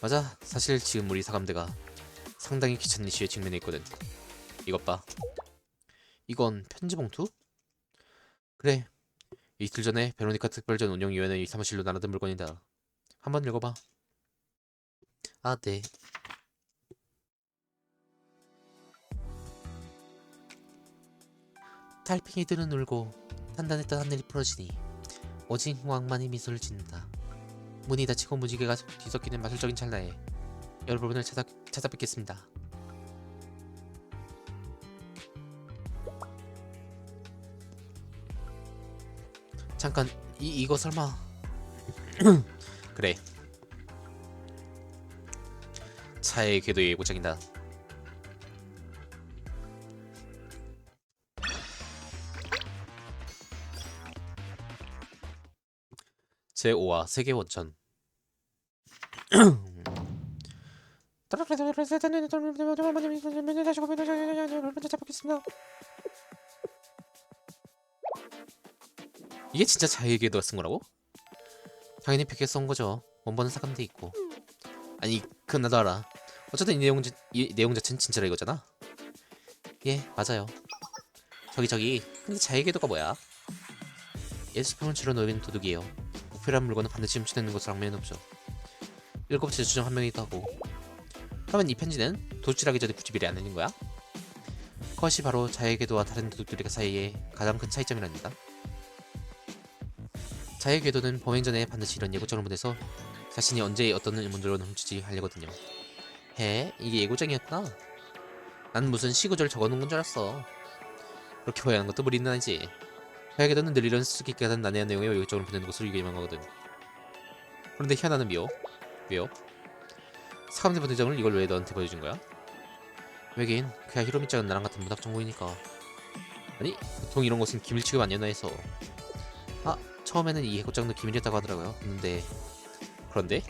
맞아, 사실 지금 우리 사감대가 상당히 귀찮은 이슈에 직면해 있거든. 이것 봐. 이건 편지 봉투? 그래, 이틀 전에 베로니카 특별전 운영위원회 사무실로 나눠든 물건이다. 한번 읽어봐. 네. 달팽이들은 울고 단단했던 하늘이 풀어지니 오직 왕만이 미소를 짓는다. 문이 닫히고 무지개가 뒤섞이는 마술적인 찰나에 여러분을 찾아뵙겠습니다. 잠깐, 이거 설마. 그래, 차의 궤도의 예고장이다. 제5화 세계 원천. 이게 진짜 자유의 궤도가 쓴 거라고? 당연히 벽에 쏜 거죠. 원본은 사감돼 있고. 아니, 그건 나도 알아. 어쨌든 이 내용 자체는 진짜라 이거잖아. 예, 맞아요. 저기. 근데 자유의 궤도가 뭐야? 예수품을 주로 노리는 도둑이에요. 목표란 물건은 반드시 훔쳐내는 것으로 악명은 없죠. 7째 주중 한 명이기도 하고. 그러면 이 편지는 도둑질하기 전에 굳이 미리 안 내는 거야? 그것이 바로 자유의 궤도와 다른 도둑들 사이의 가장 큰 차이점이랍니다. 자유의 궤도는 범행 전에 반드시 이런 예고장을 보내서 자신이 언제 어떤 물건을 훔치지 하려거든요. 이게 예고장이었구나. 난 무슨 시구절 적어놓은 건 줄 알았어. 그렇게 보여하는 것도 무리는 아니지. 자유의 궤도는 늘 이런 수수께끼 하는 난해한 내용의 예고장을 보내는 것으로 유명하거든. 그런데 희한하는 미호. 왜요? 사감대 부대장을 이걸 왜 너한테 보여준 거야? 왜긴 그야 히로미짱은 나랑 같은 문학 전공이니까. 아니, 보통 이런 것은 기밀 취급 아니었나 해서. 처음에는 이 예고장도 기밀이었다고 하더라고요. 그런데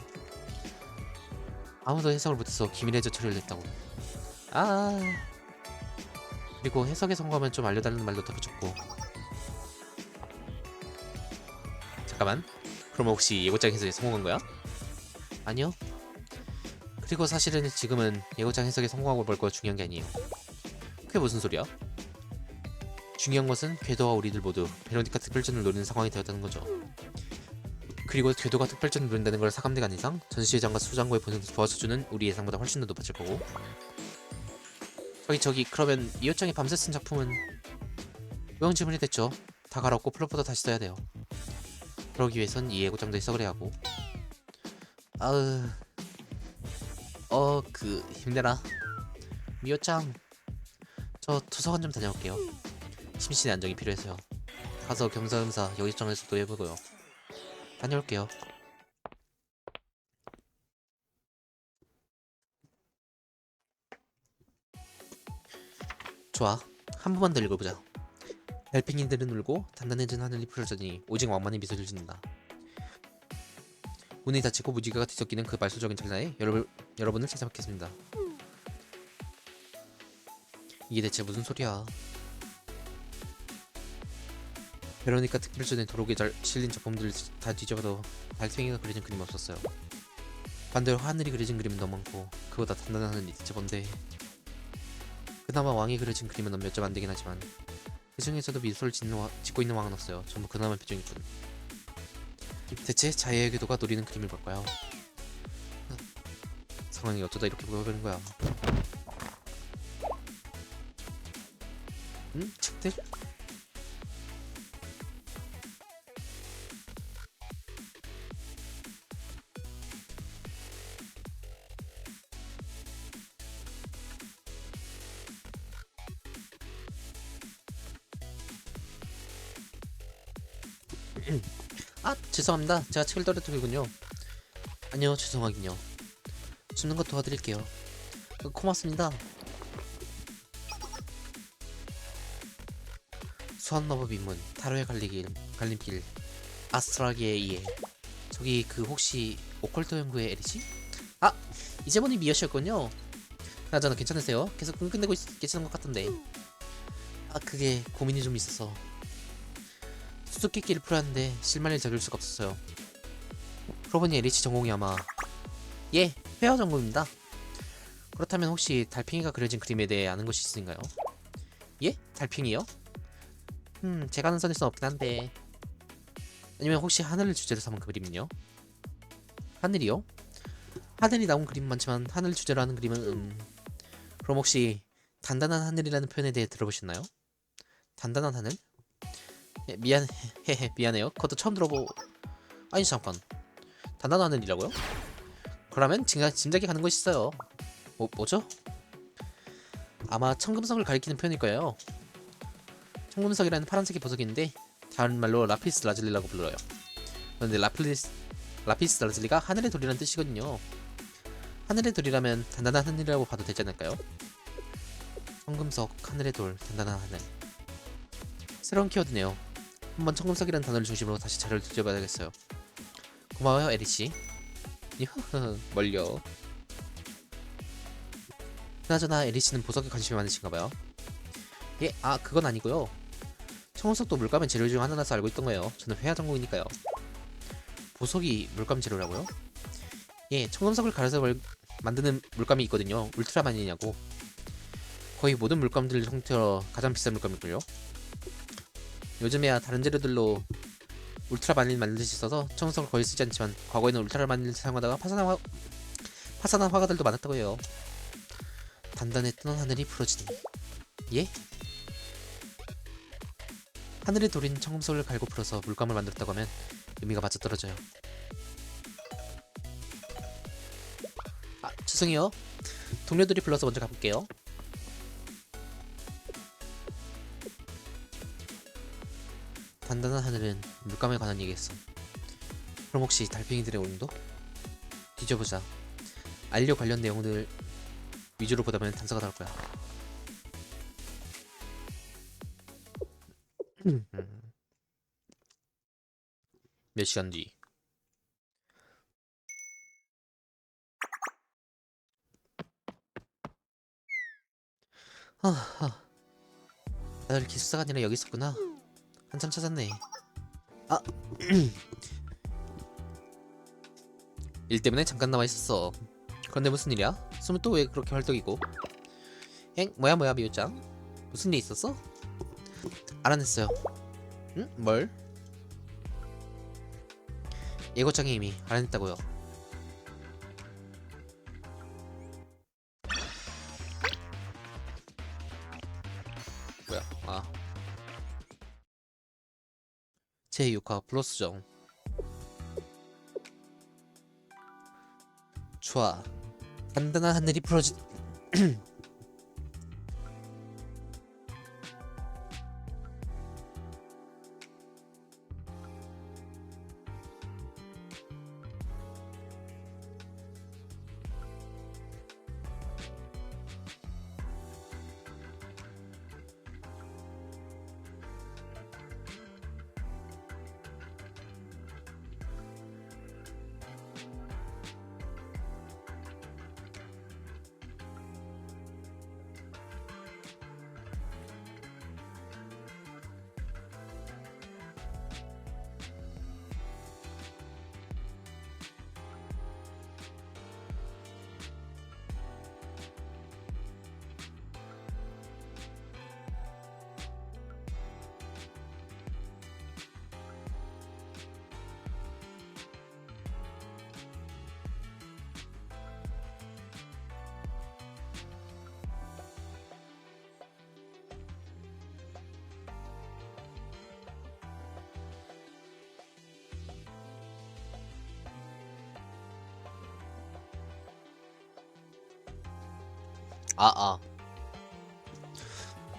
아무도 해석을 못해서 기밀해저 처리를 했다고. 그리고 해석에 성공하면 좀 알려달라는 말도 덧붙였고. 잠깐만, 그럼 혹시 예고장 해석에 성공한 거야? 아니요. 그리고 사실은 지금은 예고장 해석에 성공하고 뭘 중요한 게 아니에요. 그게 무슨 소리야? 중요한 것은 궤도와 우리들 모두 베로니카 특별전을 노리는 상황이 되었다는 거죠. 그리고 궤도가 특별전을 노린다는 걸 사감대가 아닌 이상 전시회장과 수장고의 본성도 도와주는 우리 예상보다 훨씬 더 높아질 거고. 저기 그러면 이호장이 밤새 쓴 작품은 무용지물이 됐죠. 다 갈았고 플롯보다 다시 써야 돼요. 그러기 위해선 이 예고장도 해석을 해야 하고. 힘내라. 미호짱, 저 도서관 좀 다녀올게요. 심신의 안정이 필요해서요. 가서 겸사겸사 여기저기서도 해보고요. 다녀올게요. 좋아, 한 번만 더 읽어보자. 달팽이들은 울고 단단해진 하늘이 풀어지니 오직 왕만이 미소를 짓는다. 문이 닫히고 무지개가 뒤섞이는 그 말소적인 찰나에 여러분을 찾아뵙겠습니다. 이게 대체 무슨 소리야? 베로니카 특별전에 도록에 잘 실린 작품들을 다 뒤져봐도 달팽이가 그려진 그림이 없었어요. 반대로 하늘이 그려진 그림은 너무 많고 그보다 단단한 하늘이 뒤져본데 그나마 왕이 그려진 그림은 몇 점 안 되긴 하지만 그 중에서도 미소를 짓고 있는 왕은 없어요. 전부 그나마 표정이군. 대체 자유의 궤도가 노리는 그림을 볼까요? 상황이 어쩌다 이렇게 보여버린 거야. 책들? 아, 죄송합니다. 제가 책을 떨어뜨리군요. 아니요, 죄송하긴요. 줍는 거 도와드릴게요. 고맙습니다. 수완마법 입문, 타로의 갈림길, 아스트라기에 의해. 저기 그 혹시 오컬트 연구의 에리지? 아! 이제 보니 미여씨였군요. 그나저나 괜찮으세요? 계속 끙끙대고 계시는 것 같던데. 아, 그게 고민이 좀 있어서 수수께끼를 풀었는데 실마리를 저질 수가 없었어요. 그러고 보니 에리치 전공이 아마 예! 회화 전공입니다. 그렇다면 혹시 달팽이가 그려진 그림에 대해 아는 것이 있으신가요? 예? 달팽이요? 제가 아는 선에서는 없긴 한데 아니면 혹시 하늘을 주제로 삼은 그 그림은요? 하늘이요? 하늘이 나온 그림은 많지만 하늘을 주제로 하는 그림은 그럼 혹시 단단한 하늘이라는 표현에 대해 들어보셨나요? 단단한 하늘? 예, 미안해요. 그것도 처음 들어보... 아니 잠깐, 단단한 하늘이라고요? 그러면 짐작이 가는 것이 있어요. 뭐죠? 아마 청금석을 가리키는 표현일 거예요. 청금석이라는 파란색의 보석인데 다른 말로 라피스 라즐리라고 불러요. 그런데 라피스 라즐리가 하늘의 돌이라는 뜻이거든요. 하늘의 돌이라면 단단한 하늘이라고 봐도 되지 않을까요? 청금석, 하늘의 돌, 단단한 하늘. 새로운 키워드네요. 한번 청금석이라는 단어를 중심으로 다시 자료를 뒤져봐야겠어요. 고마워요, 에리씨. 멀려. 그나저나 에리씨는 보석에 관심이 많으신가봐요. 예, 그건 아니고요. 청금석도 물감의 재료 중 하나라서 알고 있던 거예요. 저는 회화 전공이니까요. 보석이 물감 재료라고요? 예, 청금석을 갈아서 만드는 물감이 있거든요. 울트라마린이냐고. 거의 모든 물감들 형태로 가장 비싼 물감이고요. 요즘에야 다른 재료들로 울트라마린 만들 수 있어서 청금석을 거의 쓰지 않지만 과거에는 울트라마린을 사용하다가 파산한 화가들도 많았다고 해요. 단단했던 하늘이 부러지니. 예? 하늘의 돌인 청금석을 갈고 풀어서 물감을 만들었다고 하면 의미가 맞아떨어져요. 죄송해요. 동료들이 불러서 먼저 가볼게요. 단단한 하늘은 물감에 관한 얘기했어. 그럼 혹시 달팽이들의 오름도? 뒤져보자. 알려 관련 내용들 위주로 보다 보면 단서가 나올 거야. 몇 시간 뒤. 다들 기숙사가 아니라 여기 있었구나. 한참 찾았네. 일 때문에 잠깐 나와 있었어. 그런데 무슨 일이야? 숨은 또 왜 그렇게 헐떡이고? 뭐야 미호짱? 무슨 일 있었어? 알아냈어요. 응? 뭘? 예고장이 이미 알아냈다고요. 뭐야? 제6화 플러스정. 좋아. 단단한 하늘이 풀어지...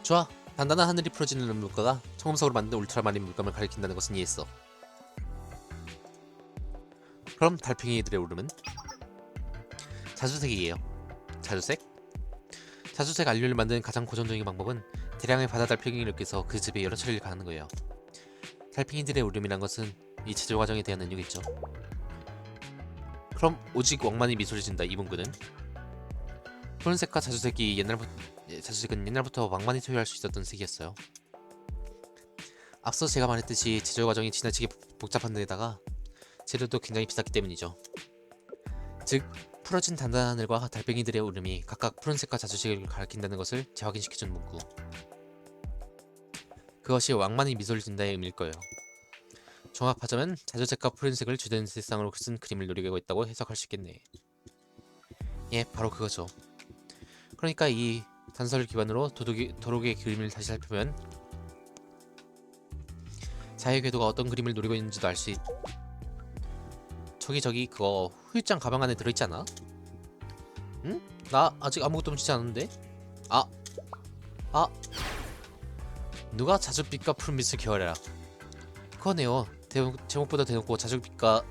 좋아. 단단한 하늘이 풀어지는 물가가 청금석으로 만든 울트라마린 물감을 가리킨다는 것은 이해했어. 그럼 달팽이들의 울음은? 자주색이에요. 자주색? 자주색 안료를 만드는 가장 고전적인 방법은 대량의 바다 달팽이를 껴서 그 즙에 여러 처리를 가하는 거예요. 달팽이들의 울음이란 것은 이 제조 과정에 대한 능력이죠. 그럼 오직 왕만이 미소를 짓는다 이 문구는? 푸른색과 자주색은 옛날부터 왕만이 소유할 수 있었던 색이었어요. 앞서 제가 말했듯이 제조 과정이 지나치게 복잡한 데다가 재료도 굉장히 비쌌기 때문이죠. 즉 풀어진 단단한 하늘과 달팽이들의 울음이 각각 푸른색과 자주색을 가리킨다는 것을 재확인시켜준 문구. 그것이 왕만이 미소를 짓는다의 의미일 거예요. 정확하자면 자주색과 푸른색을 주된 색상으로 쓴 그림을 노리고 있다고 해석할 수 있겠네. 예, 바로 그거죠. 그러니까 이 단서를 기반으로 도록의 그림을 다시 살펴보면 자의 궤도가 어떤 그림을 노리고 있는지도 알 수 저기 그거 후유장 가방 안에 들어있지 않아? 응? 나 아직 아무것도 훔치지 않았는데? 누가 자줏빛과 푸른빛을 계열해라. 그거네요. 제목보다 대놓고 자주색과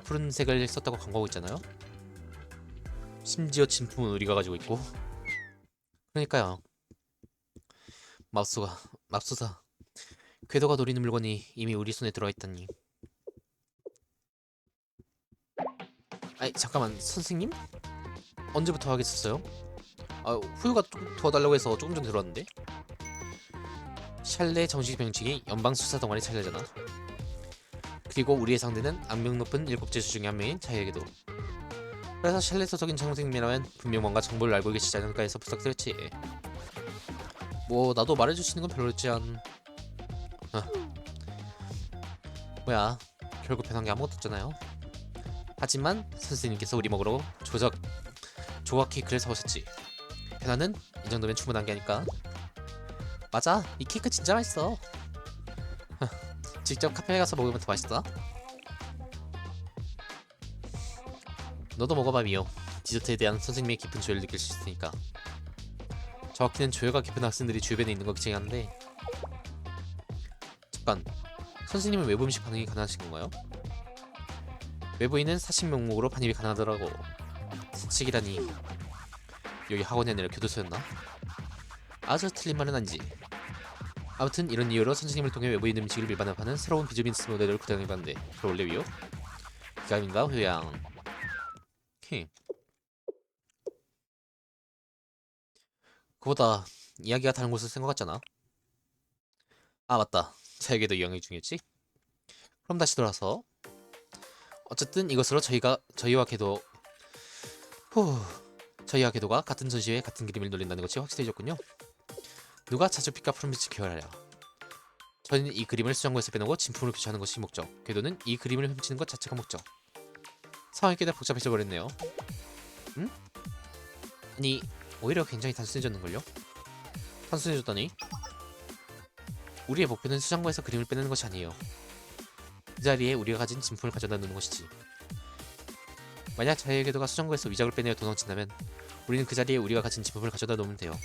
푸른색을 썼다고 광고하고 있잖아요. 심지어 진품은 우리가 가지고 있고. 그러니까요. 맙소사. 궤도가 노리는 물건이 이미 우리 손에 들어와 있다니. 아니 잠깐만, 선생님? 언제부터 하겠었어요? 후유가 좀 도와달라고 해서 조금 전에 들어왔는데? 샬레 정식 병칙이 연방수사 동아리 찰레잖아. 그리고 우리의 상대는 악명 높은 7제수 중에 한 명인 자에게도. 그래서 샬레서적인 선생님이라면 분명 뭔가 정보를 알고 계시지 않을까 해서 부탁드렸지. 뭐 나도 말해주시는 건 별로였지 않... 뭐야, 결국 변한 게 아무것도 없잖아요. 하지만 선생님께서 우리 먹으러 조각 케이크를 사오셨지. 변화는 이 정도면 충분한 게 아닐까? 맞아, 이 케이크 진짜 맛있어. 직접 카페에 가서 먹으면 더 맛있다. 너도 먹어봐 미요. 디저트에 대한 선생님의 깊은 조예를 느낄 수 있으니까. 정확히는 조예가 깊은 학생들이 주변에 있는 거 걱정하는데. 잠깐, 선생님은 외부 음식 반응이 가능하신 건가요? 외부인은 사식 명목으로 반입이 가능하더라고. 사식이라니 여기 학원이 아니라 교도소였나? 아주 틀린 말은 아니지. 아무튼 이런 이유로 선생님을 통해 외부인 음식을 밀반입하는 새로운 비즈니스 모델을 구상해봤는데 그럴래요? 기감인가 효양. 그보다 이야기가 다른 곳을 쓴 것 같잖아. 맞다, 자에게도 이야기 중이었지? 그럼 다시 돌아서 어쨌든 이것으로 저희와 궤도가 같은 전시회에 같은 그림을 노린다는 것이 확실해졌군요. 누가 자줏빛과 푸른빛을 계열하랴. 저희는 이 그림을 수정고에서 빼놓고 진품으로 교체하는 것이 목적. 궤도는 이 그림을 훔치는 것 자체가 목적. 상황이 꽤나 복잡해져 버렸네요. 응? 아니 오히려 굉장히 단순해졌는걸요? 단순해졌다니? 우리의 목표는 수정고에서 그림을 빼내는 것이 아니에요. 이 자리에 우리가 가진 진품을 가져다 놓는 것이지. 만약 자의 궤도가 수정고에서 위적을 빼내어 도망친다면 우리는 그 자리에 우리가 가진 진품을 가져다 놓으면 돼요.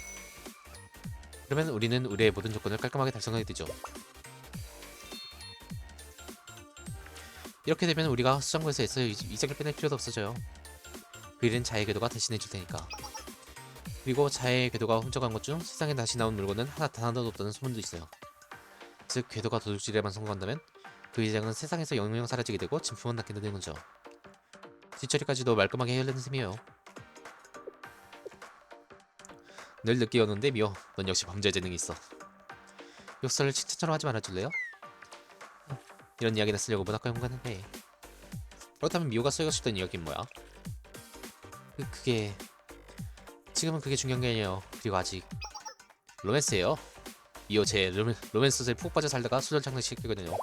그러면 우리는 우리의 모든 조건을 깔끔하게 달성하게 되죠. 이렇게 되면 우리가 수정고에서 애써 위적을 빼낼 필요도 없어져요. 그 일은 자의 궤도가 대신해줄 테니까. 그리고 자의 궤도가 훔쳐간 것 중 세상에 다시 나온 물건은 단 하나도 없다는 소문도 있어요. 즉 궤도가 도둑질에만 성공한다면 그 위장은 세상에서 영영 사라지게 되고 진품은 낫게 되는 거죠. 뒷처리까지도 말끔하게 해결되는 셈이에요. 늘 늦게 오는데 미호, 넌 역시 범죄 재능이 있어. 욕설을 칭찬처럼 하지 말아줄래요? 이런 이야기나 쓰려고 문학과 연구하는데. 그렇다면 미호가 쓰고 싶던 이야기는 뭐야? 지금은 그게 중요한 게 아니에요. 그리고 아직 로맨스예요. 미호 제 로맨스 소설에 푹 빠져 살다가 수절 장난시켰거든요.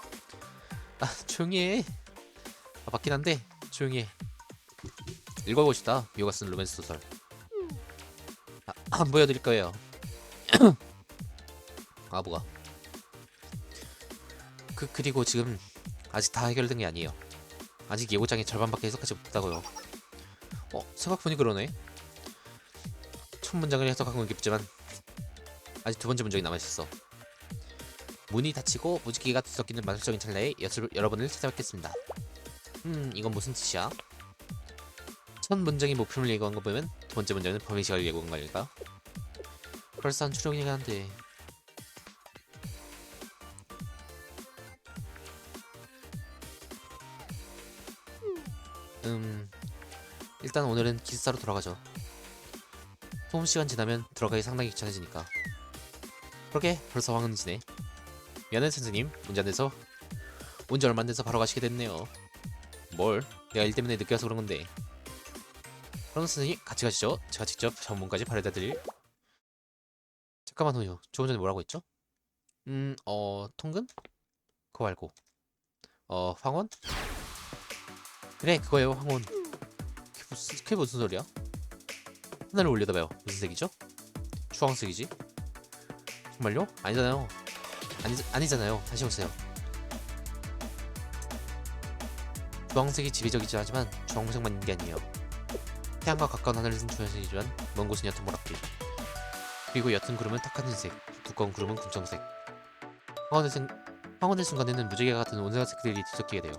조용히 해. 맞긴 한데 조용히 해. 읽어보고 싶다. 미호가 쓴 로맨스 소설. 안 보여드릴 거예요. 뭐가? 그리고 지금 아직 다 해결된 게 아니에요. 아직 예고장의 절반밖에 해석하지 못했다고요. 생각보니 그러네. 첫 문장을 해석한 건 기쁘지만 아직 두 번째 문장이 남아있었어. 문이 닫히고 무지개가 뒤섞이는 마술적인 찰나에 여러분을 찾아뵙겠습니다. 이건 무슨 뜻이야? 첫 문장이 목표를 예고한 거 보면 두 번째 문장은 범행 시간을 예고한 거 아닐까? 그럴싸한 추론이긴 한데 일단 오늘은 기숙사로 돌아가죠. 소음 시간 지나면 들어가기 상당히 귀찮아지니까. 그러게 벌써 황은 지네. 미안해 선생님, 문제 안 돼서 온 지 얼마 안 돼서 바로 가시게 됐네요. 뭘? 내가 일 때문에 늦게 와서 그런 건데. 그럼 선생님 같이 가시죠. 제가 직접 전문까지 바래다 드릴. 잠깐만 후요. 조금 전에 뭐라고 했죠? 통근? 그거 말고 황혼? 그래 그거예요 황혼. 그게 무슨 소리야? 하늘을 올려다봐요. 무슨 색이죠? 주황색이지? 정말요? 아니잖아요. 아니잖아요. 다시 오세요. 주황색이 지배적이지 하지만 주황색만 있는 게 아니에요. 태양과 가까운 하늘은 주황색이지만 먼 곳은 옅은 보랏빛. 그리고 옅은 구름은 탁한 흰색, 두꺼운 구름은 금정색. 황혼의 순간에는 무지개가 같은 온갖 색들이 뒤섞이게 돼요.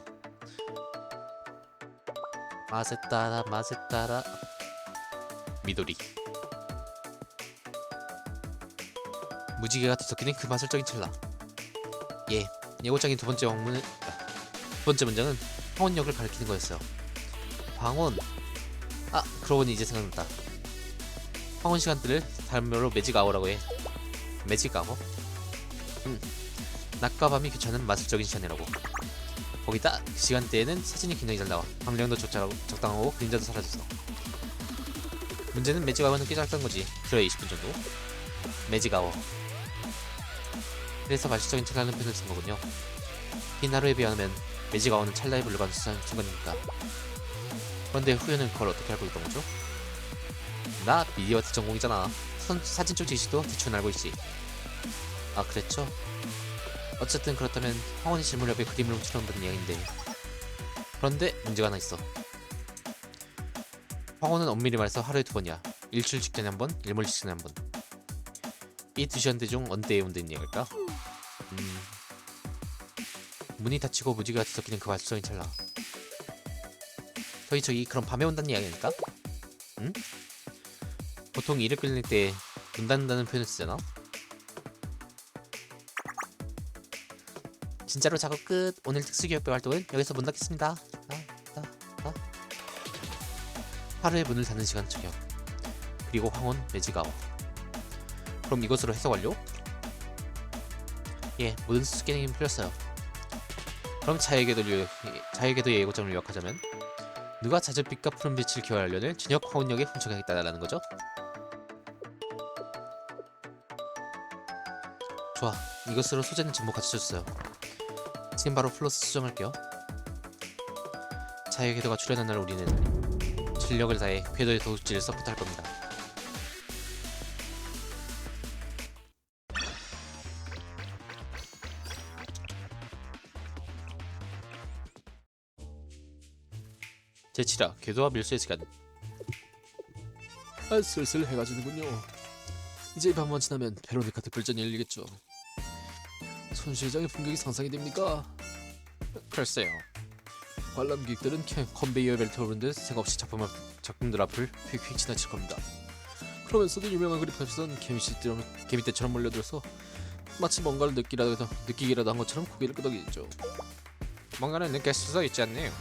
맛에 따라 미도리. 무지개가 뒤섞이는 그 마술적인 찰나. 예, 예고장의 두 번째 문장은 황혼역을 가리키는 거였어요. 황혼. 그러고 보니 이제 생각났다. 황혼 시간대를 다른 말로 매직 아워라고 해. 매직 아워? 낮과 밤이 교차하는 마술적인 시간이라고. 거기다 그 시간대에는 사진이 굉장히 잘 나와. 방향도 적당하고 그림자도 사라졌어. 문제는 매직 아워는 꽤 짧던 거지. 그래 20분 정도. 매직 아워. 그래서 마술적인 찰나는 표현을 쓴 거군요. 긴 하루에 비하면 매직 아워는 찰나에 불과한 순간이니까. 그런데 후연은 그걸 어떻게 알고 있던 거죠? 나 미디어 아트 전공이잖아. 사진 쪽 지식도 대충 알고 있지. 그랬죠? 어쨌든 그렇다면 황혼이 질문 옆에 그림을 훔쳐놓는다는 이야기인데, 그런데 문제가 하나 있어. 황혼은 엄밀히 말해서 하루에 두 번이야. 일출 직전에 한 번, 일몰 직전에 한 번. 이 두 시간대 중 어느 때에 온다는 이야기일까? 문이 닫히고 무지개가 뒤섞이는 그 마술적인 찰나. 저기 그럼 밤에 온다는 이야기일까? 응? 보통 일을 끝낼 때 문 닫는다는 표현을 쓰잖아? 진짜로 작업 끝. 오늘 특수기획배 활동은 여기서 문 닫겠습니다. 하루에 문을 닫는 시간 저녁. 그리고 황혼 매직 아워. 그럼 이것으로 해석 완료? 예, 모든 수수께끼는 풀렸어요. 그럼 자에게도 예고장을 요약하자면 누가 자줏빛과 푸른빛을 기여하려는 저녁 황혼역에 훔쳐가겠다라는 거죠? 좋아, 이것으로 소재는 전부 갖춰졌어요. 지금 바로 플러스 수정할게요. 자유의 궤도가 출연한 날 우리는 전력을 다해 궤도의 도둑질을 서포트할 겁니다. 제7화 궤도와 밀수의 시간. 슬슬 해가 지는군요. 이제 밤만 지나면 베로니카 특별전이 열리겠죠. 손실장의 풍경이 상상이 됩니까? 글쎄요. 관람객들은 컨베이어 벨트 오른 듯 생각없이 작품들 앞을 휙휙 지나칠 겁니다. 그러면서도 유명한 그래픽선 개미떼처럼 몰려들어서 마치 뭔가를 느끼기라도 한 것처럼 고개를 끄덕이죠. 뭔가를 느낄 수도 있지 않네요.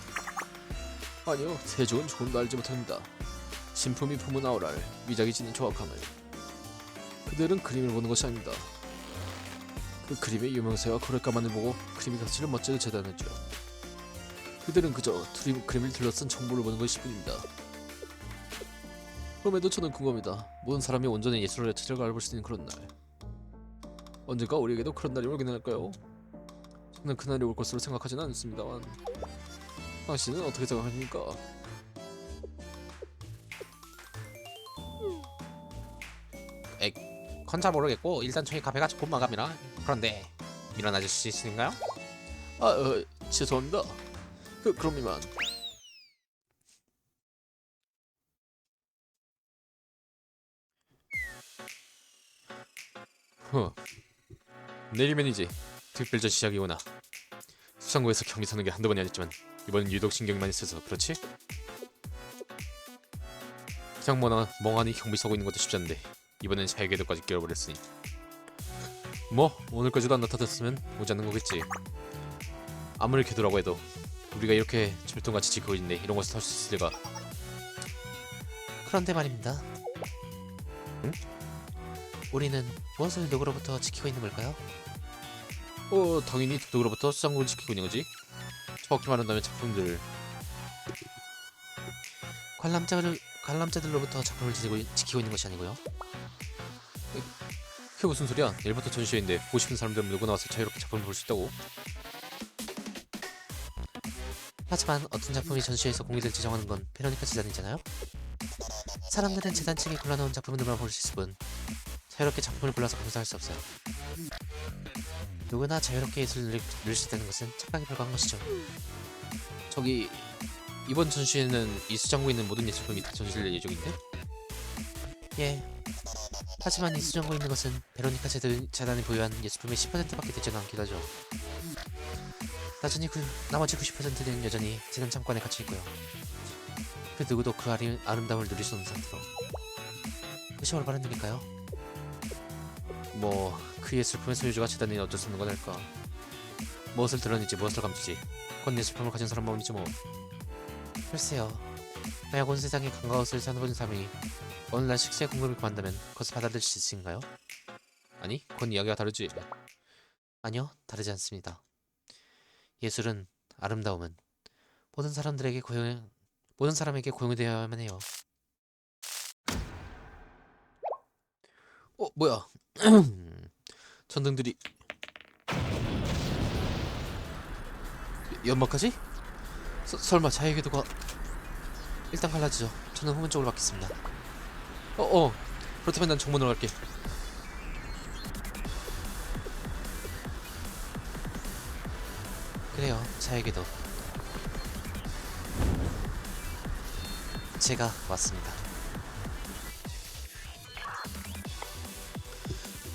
아니요, 세종은 조금도 알지 못합니다. 신품이 품은 아우라를, 위작이 지닌 정확함을. 그들은 그림을 보는 것이 아닙니다. 그 그림의 유명세와 거래가만을 보고 그림의 가치를 멋지게 재단했죠. 그들은 그저 그림을 둘러싼 정보를 보는 것일 뿐입니다. 그럼에도 저는 궁금합니다. 모든 사람이 온전히 예술의 자체를 알아볼 수 있는 그런 날. 언젠가 우리에게도 그런 날이 오긴 할까요? 저는 그날이 올 것으로 생각하지는 않습니다만, 당신은 어떻게 생각하십니까? 컨 잘 모르겠고 일단 저희 카페가 조금 마감이라. 그런데 이런 아저씨신가요? 죄송합니다. 그럼 이만. 내일이면 이제 특별전 시작이 오나. 수상고에서 경기 서는 게 한두 번이 아니지만 이번엔 유독 신경이 많이 쓰여서 그렇지? 그냥 멍하니 경비 서고 있는 것도 쉽지 않은데 이번엔 자유궤도까지 끼워버렸으니 뭐 오늘까지도 안 나타났으면 오지 않는 거겠지. 아무리 궤도라고 해도 우리가 이렇게 철통같이 지키고 있는데 이런 곳을 탈 수 있을 리가. 그런데 말입니다. 응? 우리는 무엇을 누구로부터 지키고 있는 걸까요? 당연히 누구로부터 수상국을 지키고 있는 거지. 정확히 말한다면 작품들. 관람자들로부터 작품을 지키고 있는 것이 아니고요. 그게 무슨 소리야? 내일부터 전시회인데 보고 싶은 사람들은 누구나 와서 자유롭게 작품을 볼 수 있다고. 하지만 어떤 작품이 전시회에서 공개될지 정하는 건 베로니카 재단이잖아요? 사람들은 재단 측이 골라놓은 작품들만 볼 수 있을 뿐 자유롭게 작품을 골라서 감상할 수 없어요. 누구나 자유롭게 예술을 누릴 수 있다는 것은 착각에 불과한 것이죠. 저기 이번 전시회는 이 수장고에 있는 모든 예술품이 다 전시될 예정인데? 예. 하지만 이 수장고에 있는 것은 베로니카 재단이 보유한 예술품의 10%밖에 되지는 않기도 하죠. 나머지 90%는 여전히 재단 창고안에 갇혀있고요. 그 누구도 그 아름다움을 누릴 수 없는 상태로. 그것이 올바른 일일까요? 그 예술품의 소유주가 재단이 어쩔 수 없는 건 할까. 무엇을 드러내지 무엇을 감추지 그건 예술품을 가진 사람만이지 뭐. 글쎄요. 만약 온 세상에 강가옷을 사는 사람이 어느 날 식수의 공급을 구한다면 그것을 받아들일 수 있을까요? 아니, 그건 이야기가 다르지. 아니요, 다르지 않습니다. 예술은, 아름다움은 모든 사람에게 고용이 되어야만 해요. 뭐야? 전등들이 연막까지? 설마 자유궤도가 일단 갈라지죠. 저는 후문 쪽으로 받겠습니다. 그렇다면 난 정문으로 갈게. 그래요, 자유궤도. 제가 왔습니다.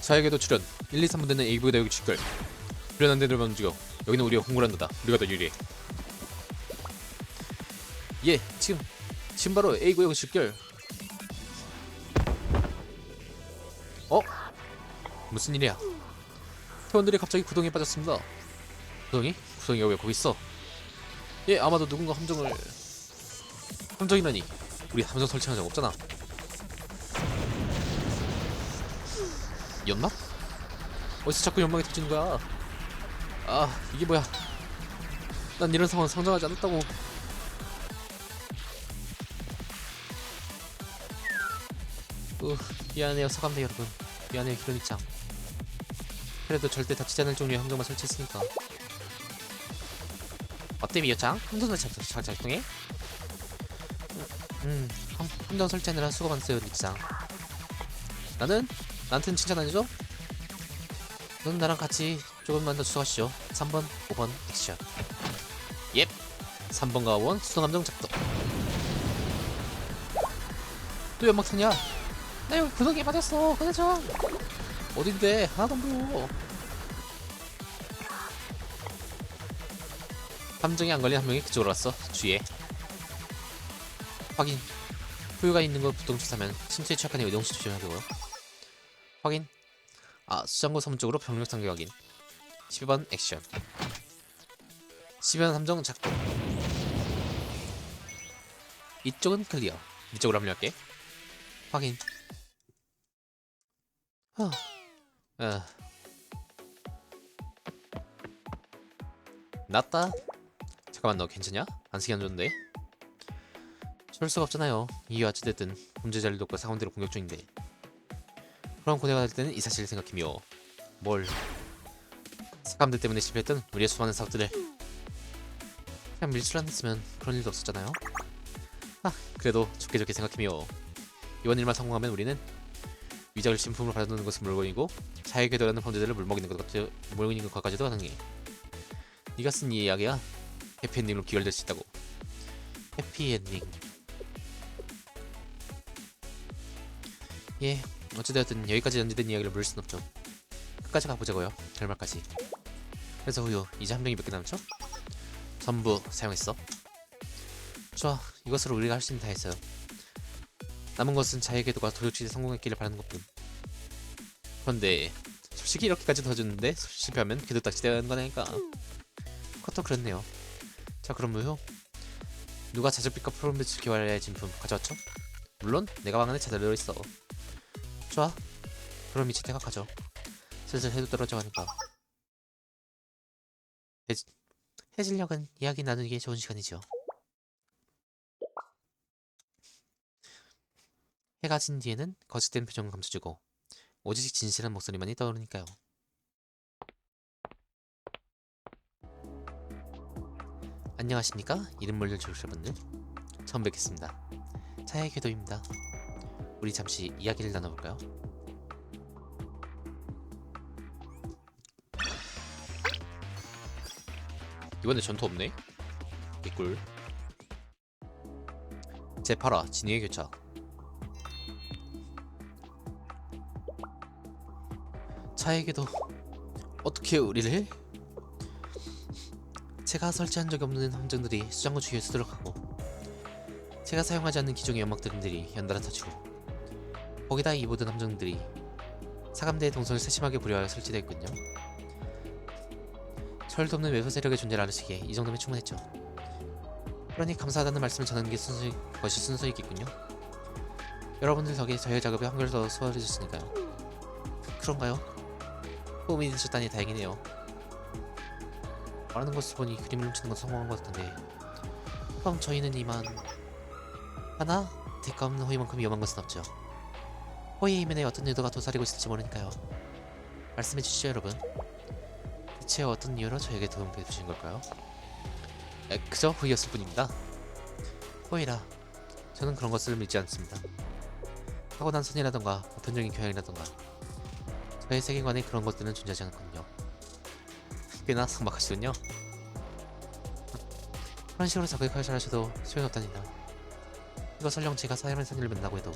자유궤도 출연 1, 2, 3분대는 A부대 여기 직결. 불연한 데들만 움직여. 여기는 우리가 공굴한 데다. 우리가 더 유리해. 예, 지금 바로 A구역 직결. 무슨 일이야? 회원들이 갑자기 구덩이에 빠졌습니다. 구덩이? 구덩이가 왜 거기 있어? 예, 아마도 누군가 함정이라니. 우리 함정 설치한 적 없잖아. 연막? 어디서 자꾸 연막이 터지는 거야? 이게 뭐야? 난 이런 상황 상정하지 않았다고. 미안해요 사감대 여러분. 미안해요 히로니짱. 그래도 절대 다치지 않을 종류의 함정만 설치했으니까. 어때 미요짱? 함정 설치 잘 작동해? 함정 설치하느라 수고 많았어요 니짱. 나한테는 칭찬 아니죠? 넌 나랑 같이 조금만 더 추가하시죠. 3번, 5번 액션. 옙! 3번과 5번 수동함정 작동. 또 연막 타냐? 나 여기 구덩이에 빠졌어. 그래죠? 어딘데? 하나도 안 보여. 함정이 안 걸린 한 명이 그쪽으로 왔어. 주의해. 확인. 소유가 있는 걸 부동조사면 침투에 취약한 이동시 조심하고요. 확인. 수장고 섬 쪽으로 병력 상계 확인. 12번 액션. 12번 함정 작동. 이쪽은 클리어. 이쪽으로 합류할게. 확인. 낫다. 잠깐만 너 괜찮냐? 안색이 안 좋은데? 저럴 수가 없잖아요. 이유 어찌됐든 범죄자를 돕고 사원대로 공격 중인데. 그럼 고대가 될 때는 이 사실을 생각해며 뭘? 사감들 때문에 실패했던 우리의 수많은 사업들을 그냥 밀수를 안 했으면 그런 일도 없었잖아요. 그래도 좋게 생각해며 이번 일만 성공하면 우리는 위작을 신품으로 받아두는 것은 물건이고 자유궤도라는 범죄자를 물먹이는 것까지도 가능해. 네가 쓴 이 이야기야 해피엔딩으로 귀결될 수 있다고. 해피엔딩. 예, 어찌되었든 여기까지 연재된 이야기를 물을 순 없죠. 끝까지 가보자고요. 결말까지. 그래서 후유 이제 한 명이 몇 개 남죠? 전부 사용했어. 좋아, 이것으로 우리가 할 수 있는 다 했어요. 남은 것은 자의 궤도가 도둑질에 성공했기를 바라는 것뿐. 그런데 솔직히 이렇게까지 도와줬는데 실패하면 궤도 딱지되는 거니까. 그것도 그렇네요. 자, 그럼 후유 누가 자줏빛과 푸른빛을 개발해야 할 진품 가져왔죠? 물론 내 가방 안에 잘 들어있어. 좋아, 그럼 이제 생각하죠. 슬슬 해도 떨어져가니까. 해질녘은 이야기 나누기에 좋은 시간이죠. 해가 진 뒤에는 거짓된 표정을 감춰주고 오직 진실한 목소리만이 떠오르니까요. 안녕하십니까? 이름 몰려 주셔분들 처음 뵙겠습니다. 차의 궤도입니다. 우리 잠시 이야기를 나눠볼까요? 이번에 전투 없네? 개꿀. 제8화 진위의 교차. 차에게도 어떻게 우리를? 제가 설치한 적이 없는 함정들이 수장고 주위에 수두룩하고 제가 사용하지 않는 기종의 연막들이 연달아 터지고 거기다 이 모든 함정들이 사감대의 동선을 세심하게 부려하여 설치되어 있군요. 저를 돕는 외부 세력의 존재를 아시기에 이 정도면 충분했죠. 그러니 감사하다는 말씀을 전하는 게 것이 순서이겠군요. 여러분들 덕에 저의 작업이 한결 더 수월해졌으니까요. 그런가요? 도움이 되셨다니 다행이네요. 말하는 것을 보니 그림을 훔치는 건 성공한 것 같은데 그럼 저희는 이만 하나? 대가 없는 호의만큼 위험한 것은 없죠. 호의의 이면에 어떤 의도가 도사리고 있을지 모르니까요. 말씀해 주시죠, 여러분. 대체 어떤 이유로 저에게 도움해 주신 걸까요? 그저 호의였을 뿐입니다. 호의라, 저는 그런 것을 믿지 않습니다. 타고난 선이라던가 보편적인 교양이라던가 저의 세계관에 그런 것들은 존재하지 않거든요. 꽤나 삭막하시군요. 그런 식으로 자극하셔도 소용없다니까. 이거 설령 제가 사람의 선의를 만나고 해도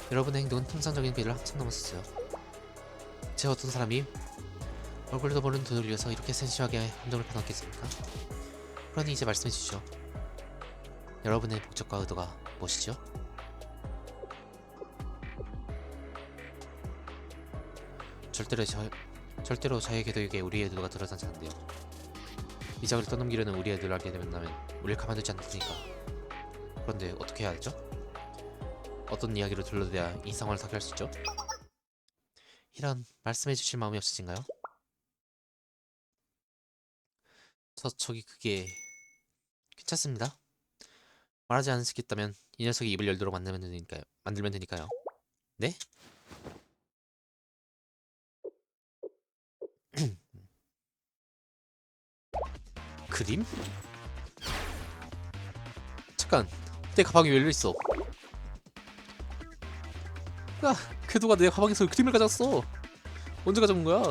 여러분의 행동은 통상적인 비를 한참 넘었었어요. 제 어떤 사람이 얼굴도 모르는 돈을 위해서 이렇게 세심하게 함정을 파놨겠습니까? 그러니 이제 말씀해주시죠. 여러분의 목적과 의도가 무엇이죠? 절대로 저의 궤도에게 우리의 의도가 드러나지 않는데요. 이작을 떠넘기려는 우리의 의도를 알게 된다면 우릴 가만두지 않을 테니까. 그런데 어떻게 해야 하죠? 어떤 이야기로 둘러대야 이 상황을 타개할 수 있죠? 이런, 말씀해 주실 마음이 없으신가요? 저기 그게 괜찮습니다. 말하지 않으시겠다면 이 녀석이 입을 열도록 만들면 되니까요. 네? 그림? 잠깐, 내 가방에 왜 열려있어? 아, 궤도가 내 가방에서 그림을 가져왔어. 언제 가져온 거야?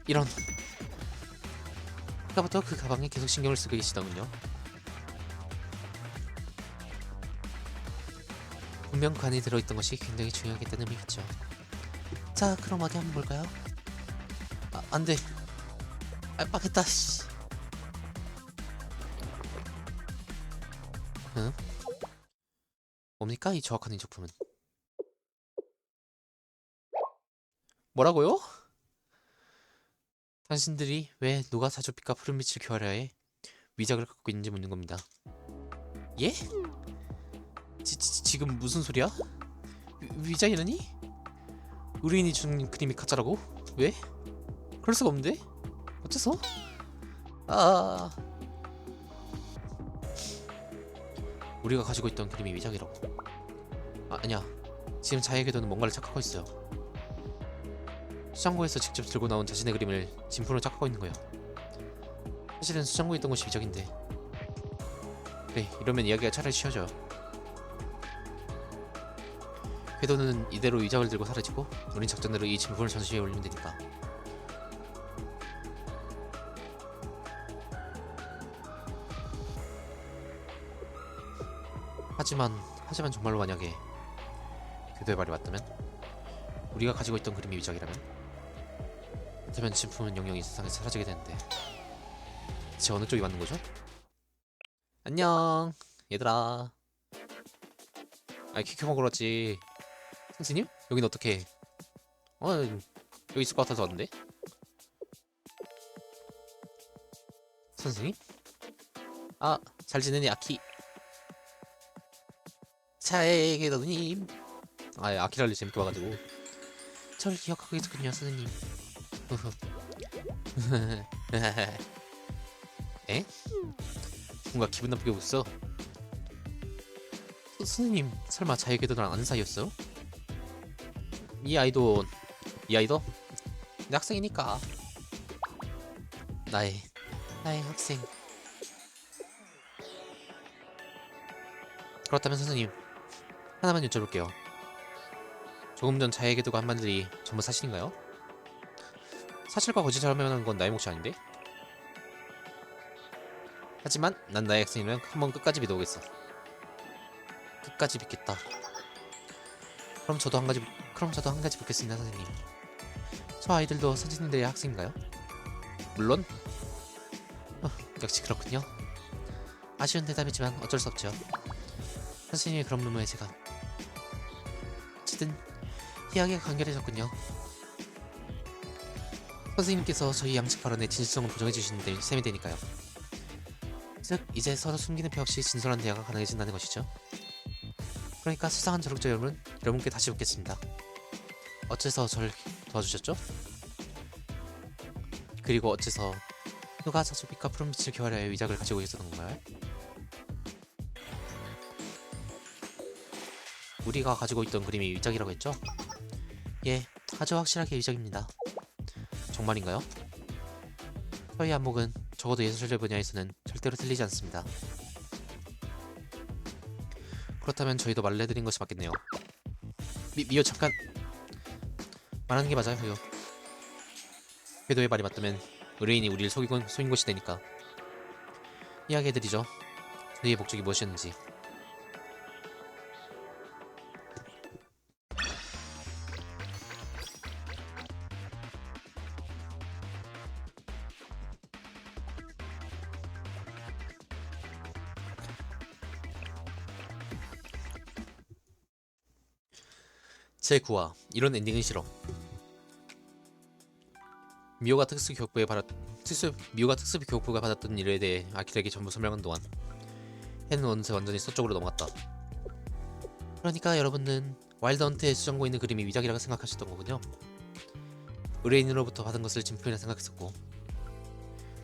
이런. 아까부터 그 가방에 계속 신경을 쓰고 계시더군요. 분명 그 안에 들어있던 것이 굉장히 중요하겠다는 의미겠죠. 자, 그럼 어디 한번 볼까요? 아, 안돼. 빡했다, 씨. 응? 뭡니까 이 정확한 이 작품은? 뭐라고요? 당신들이 왜 누가 자줏빛과 푸른빛을 교활하여 해 위작을 갖고 있는지 묻는 겁니다. 예? 지금 무슨 소리야? 위작이라니? 의뢰인이 준 그림이 가짜라고? 왜? 그럴 수가 없는데? 어째서? 우리가 가지고 있던 그림이 위작이라고. 아니야. 지금 자의 궤도는 뭔가를 착각하고 있어요. 수장고에서 직접 들고 나온 자신의 그림을 진품으로 착각하고 있는 거야. 사실은 수장고에 있던 것이 위작인데. 그래, 이러면 이야기가 차라리 쉬워져요. 궤도는 이대로 위작을 들고 사라지고 우린 작전대로 이 진품을 전시회에 올리면 되니까. 하지만 정말로 만약에 궤도의 말이 맞다면 우리가 가지고 있던 그림이 위장이라면? 그렇다면 진품은 영영이 세상에서 사라지게 되는데 대체 어느 쪽이 맞는 거죠? 안녕 얘들아. 아이 키켜 먹으러 왔지. 선생님? 여긴 어떻게? 여기 있을 것 같아서 왔는데? 선생님? 아, 잘 지내니 아키. 차에게 너님. 아, 아키라를 재밌게 봐가지고 저를 기억하고 있었군요 선생님. 에? 뭔가 기분 나쁘게 웃어. 선생님 설마 자에게도 나랑 아는 사이였어요? 이 아이도 내 학생이니까. 나의 학생. 그렇다면 선생님 하나만 여쭤볼게요. 조금 전 자에게 두고 한 말들이 전부 사실인가요? 사실과 거짓 설명하는 건 나의 몫이 아닌데? 하지만 난 나의 학생이면 한번 끝까지 믿어보겠어. 끝까지 믿겠다. 그럼 저도 한 가지 묻겠습니다 선생님. 저 아이들도 선생님들의 학생인가요? 물론. 역시 그렇군요. 아쉬운 대답이지만 어쩔 수 없죠. 선생님이 그런 의무에 제가 어쨌든 이야기가 간결해졌군요. 선생님께서 저희 양측 발언의 진실성을 보장해 주시는 셈이 되니까요. 즉 이제 서로 숨기는 표 없이 진솔한 대화가 가능해진다는 것이죠. 그러니까 수상한 저력자 여러분께 다시 묻겠습니다. 어째서 저를 도와주셨죠? 그리고 어째서 누가 저소빛과 푸른빛을 교환하여 위작을 가지고 있었던 건가요? 우리가 가지고 있던 그림이 위작이라고 했죠? 예, 아주 확실하게 위작입니다. 정말인가요? 저희 안목은 적어도 예술의 분야에서는 절대로 틀리지 않습니다. 그렇다면 저희도 말을 해드린 것이 맞겠네요. 미호 잠깐! 말하는 게 맞아요, 미호. 궤도의 말이 맞다면 의뢰인이 우리를 속인 것이 되니까 이야기해드리죠. 그의 목적이 무엇이었는지. 제9화 이런 엔딩은 싫어. 미호가 특수비 교육부가 받았던 일에 대해 아키에게 전부 설명한 동안 해는 어느새 완전히 서쪽으로 넘어갔다. 그러니까 여러분은 와일드 헌트에 수정고 있는 그림이 위작이라고 생각하셨던 거군요. 의뢰인으로부터 받은 것을 진품이라 생각했었고,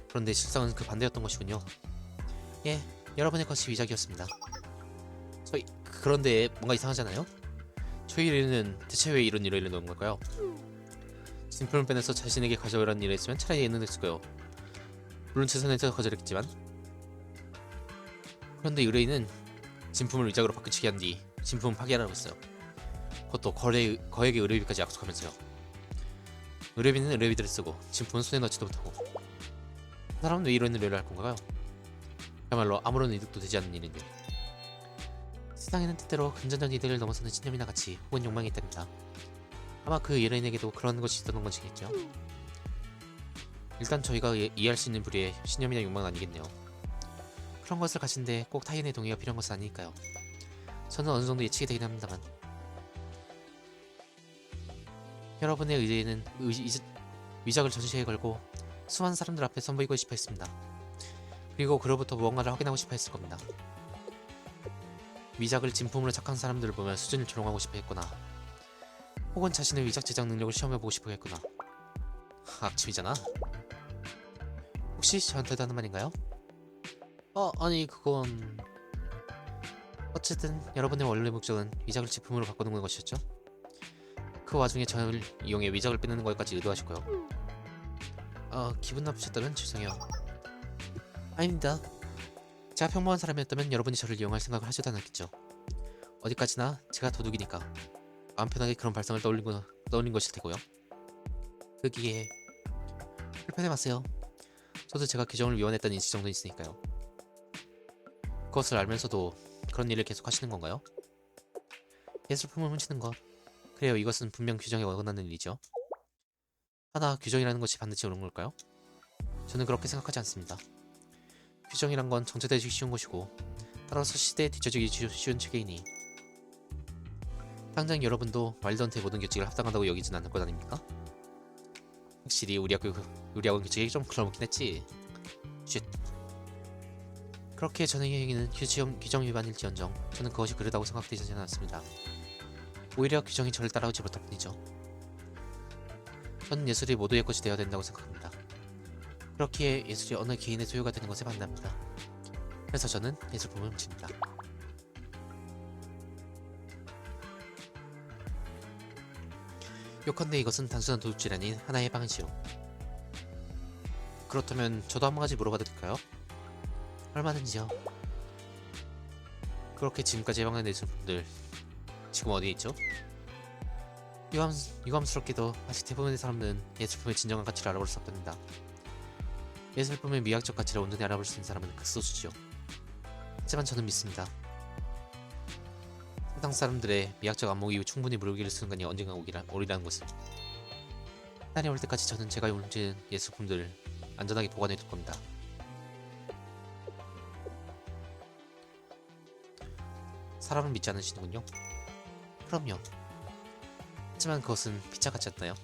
그런데 실상은 그 반대였던 것이군요. 예, 여러분의 것이 위작이었습니다. 그런데 뭔가 이상하잖아요? 저희 의뢰인은 대체 왜 이런 일을 넣은 걸까요? 진품을 빼내서 자신에게 가져오라는 일을 했으면 차라리 예능했을 거요. 물론 최선에서 거절했겠지만. 그런데 의뢰인은 진품을 위작으로 바꾸치게 한 뒤 진품은 파기하라고 했어요. 그것도 거액의 의뢰비까지 약속하면서요. 의뢰비는 의뢰비대로 쓰고 진품은 손에 넣지도 못하고. 그 사람은 왜 이런 의뢰를 할 건가요? 그야말로 아무런 이득도 되지 않는 일인데. 세상에는 때때로 금전적 이득을 넘어서는 신념이나 가치 혹은 욕망이 있답니다. 아마 그 의뢰인에게도 그런 것이 있었던 것이겠죠. 일단 저희가 이해할 수 있는 부류의 신념이나 욕망은 아니겠네요. 그런 것을 가진데 꼭 타인의 동의가 필요한 것은 아니니까요. 저는 어느 정도 예측이 되긴 합니다만. 여러분의 의뢰인은 위작을 전시에 걸고 수많은 사람들 앞에 선보이고 싶어 했습니다. 그리고 그로부터 무언가를 확인하고 싶어 했을 겁니다. 위작을 진품으로 착한 사람들을 보며 수준을 조롱하고 싶어 했거나 혹은 자신의 위작 제작 능력을 시험해보고 싶어 했구나. 악취이잖아. 혹시 저한테도 하는 말인가요? 아니 그건... 어쨌든 여러분의 원래 목적은 위작을 제품으로 바꾸는 것이었죠? 그 와중에 저를 이용해 위작을 빼내는 것까지 의도하셨고요. 기분 나쁘셨다면 죄송해요. 아닙니다. 제가 평범한 사람이었다면 여러분이 저를 이용할 생각을 하지도 않았겠죠. 어디까지나 제가 도둑이니까 마음 편하게 그런 발상을 떠올린 것일 테고요. 거기에 불편해봤어요. 저도 제가 규정을 위반했다는 인식 정도 있으니까요. 그것을 알면서도 그런 일을 계속 하시는 건가요? 예술품을 훔치는 것, 그래요, 이것은 분명 규정에 어긋나는 일이죠. 하나, 규정이라는 것이 반드시 옳은 걸까요? 저는 그렇게 생각하지 않습니다. 규정이란 건 정체되기 쉬운 것이고 따라서 시대에 뒤처지기 쉬운 체계이니 당장 여러분도 와일드헌트의 모든 규칙을 합당하다고 여기진 않을 것 아닙니까? 확실히 우리 학원 규칙이 좀 걸러먹긴 했지. 쉿. 그렇게 저는 행위는 규정 위반일지언정 저는 그것이 그르다고 생각되지는 않습니다. 오히려 규정이 저를 따라오지 못할 뿐이죠. 저는 예술이 모두의 것이 되어야 된다고 생각합니다. 그렇기에 예술이 어느 개인의 소유가 되는 것에 반대합니다. 그래서 저는 예술품을 훔칩니다. 요컨대 이것은 단순한 도둑질이 아닌 하나의 방식이요. 그렇다면 저도 한 가지 물어봐도 될까요? 얼마든지요. 그렇게 지금까지 해방된 예술품들 지금 어디에 있죠? 유감스럽게도 아직 대부분의 사람들은 예술품의 진정한 가치를 알아볼 수 없답니다. 예술품의 미학적 가치를 온전히 알아볼 수 있는 사람은 극소수죠. 하지만 저는 믿습니다. 세상 사람들의 미학적 안목이 충분히 무르익을 순간이 언젠가 오리라는 것을. 날이 올 때까지 저는 제가 훔친 예술품들을 안전하게 보관해 둘 겁니다. 사람을 믿지 않으시는군요. 그럼요. 하지만 그것은 피차 같지 않나요?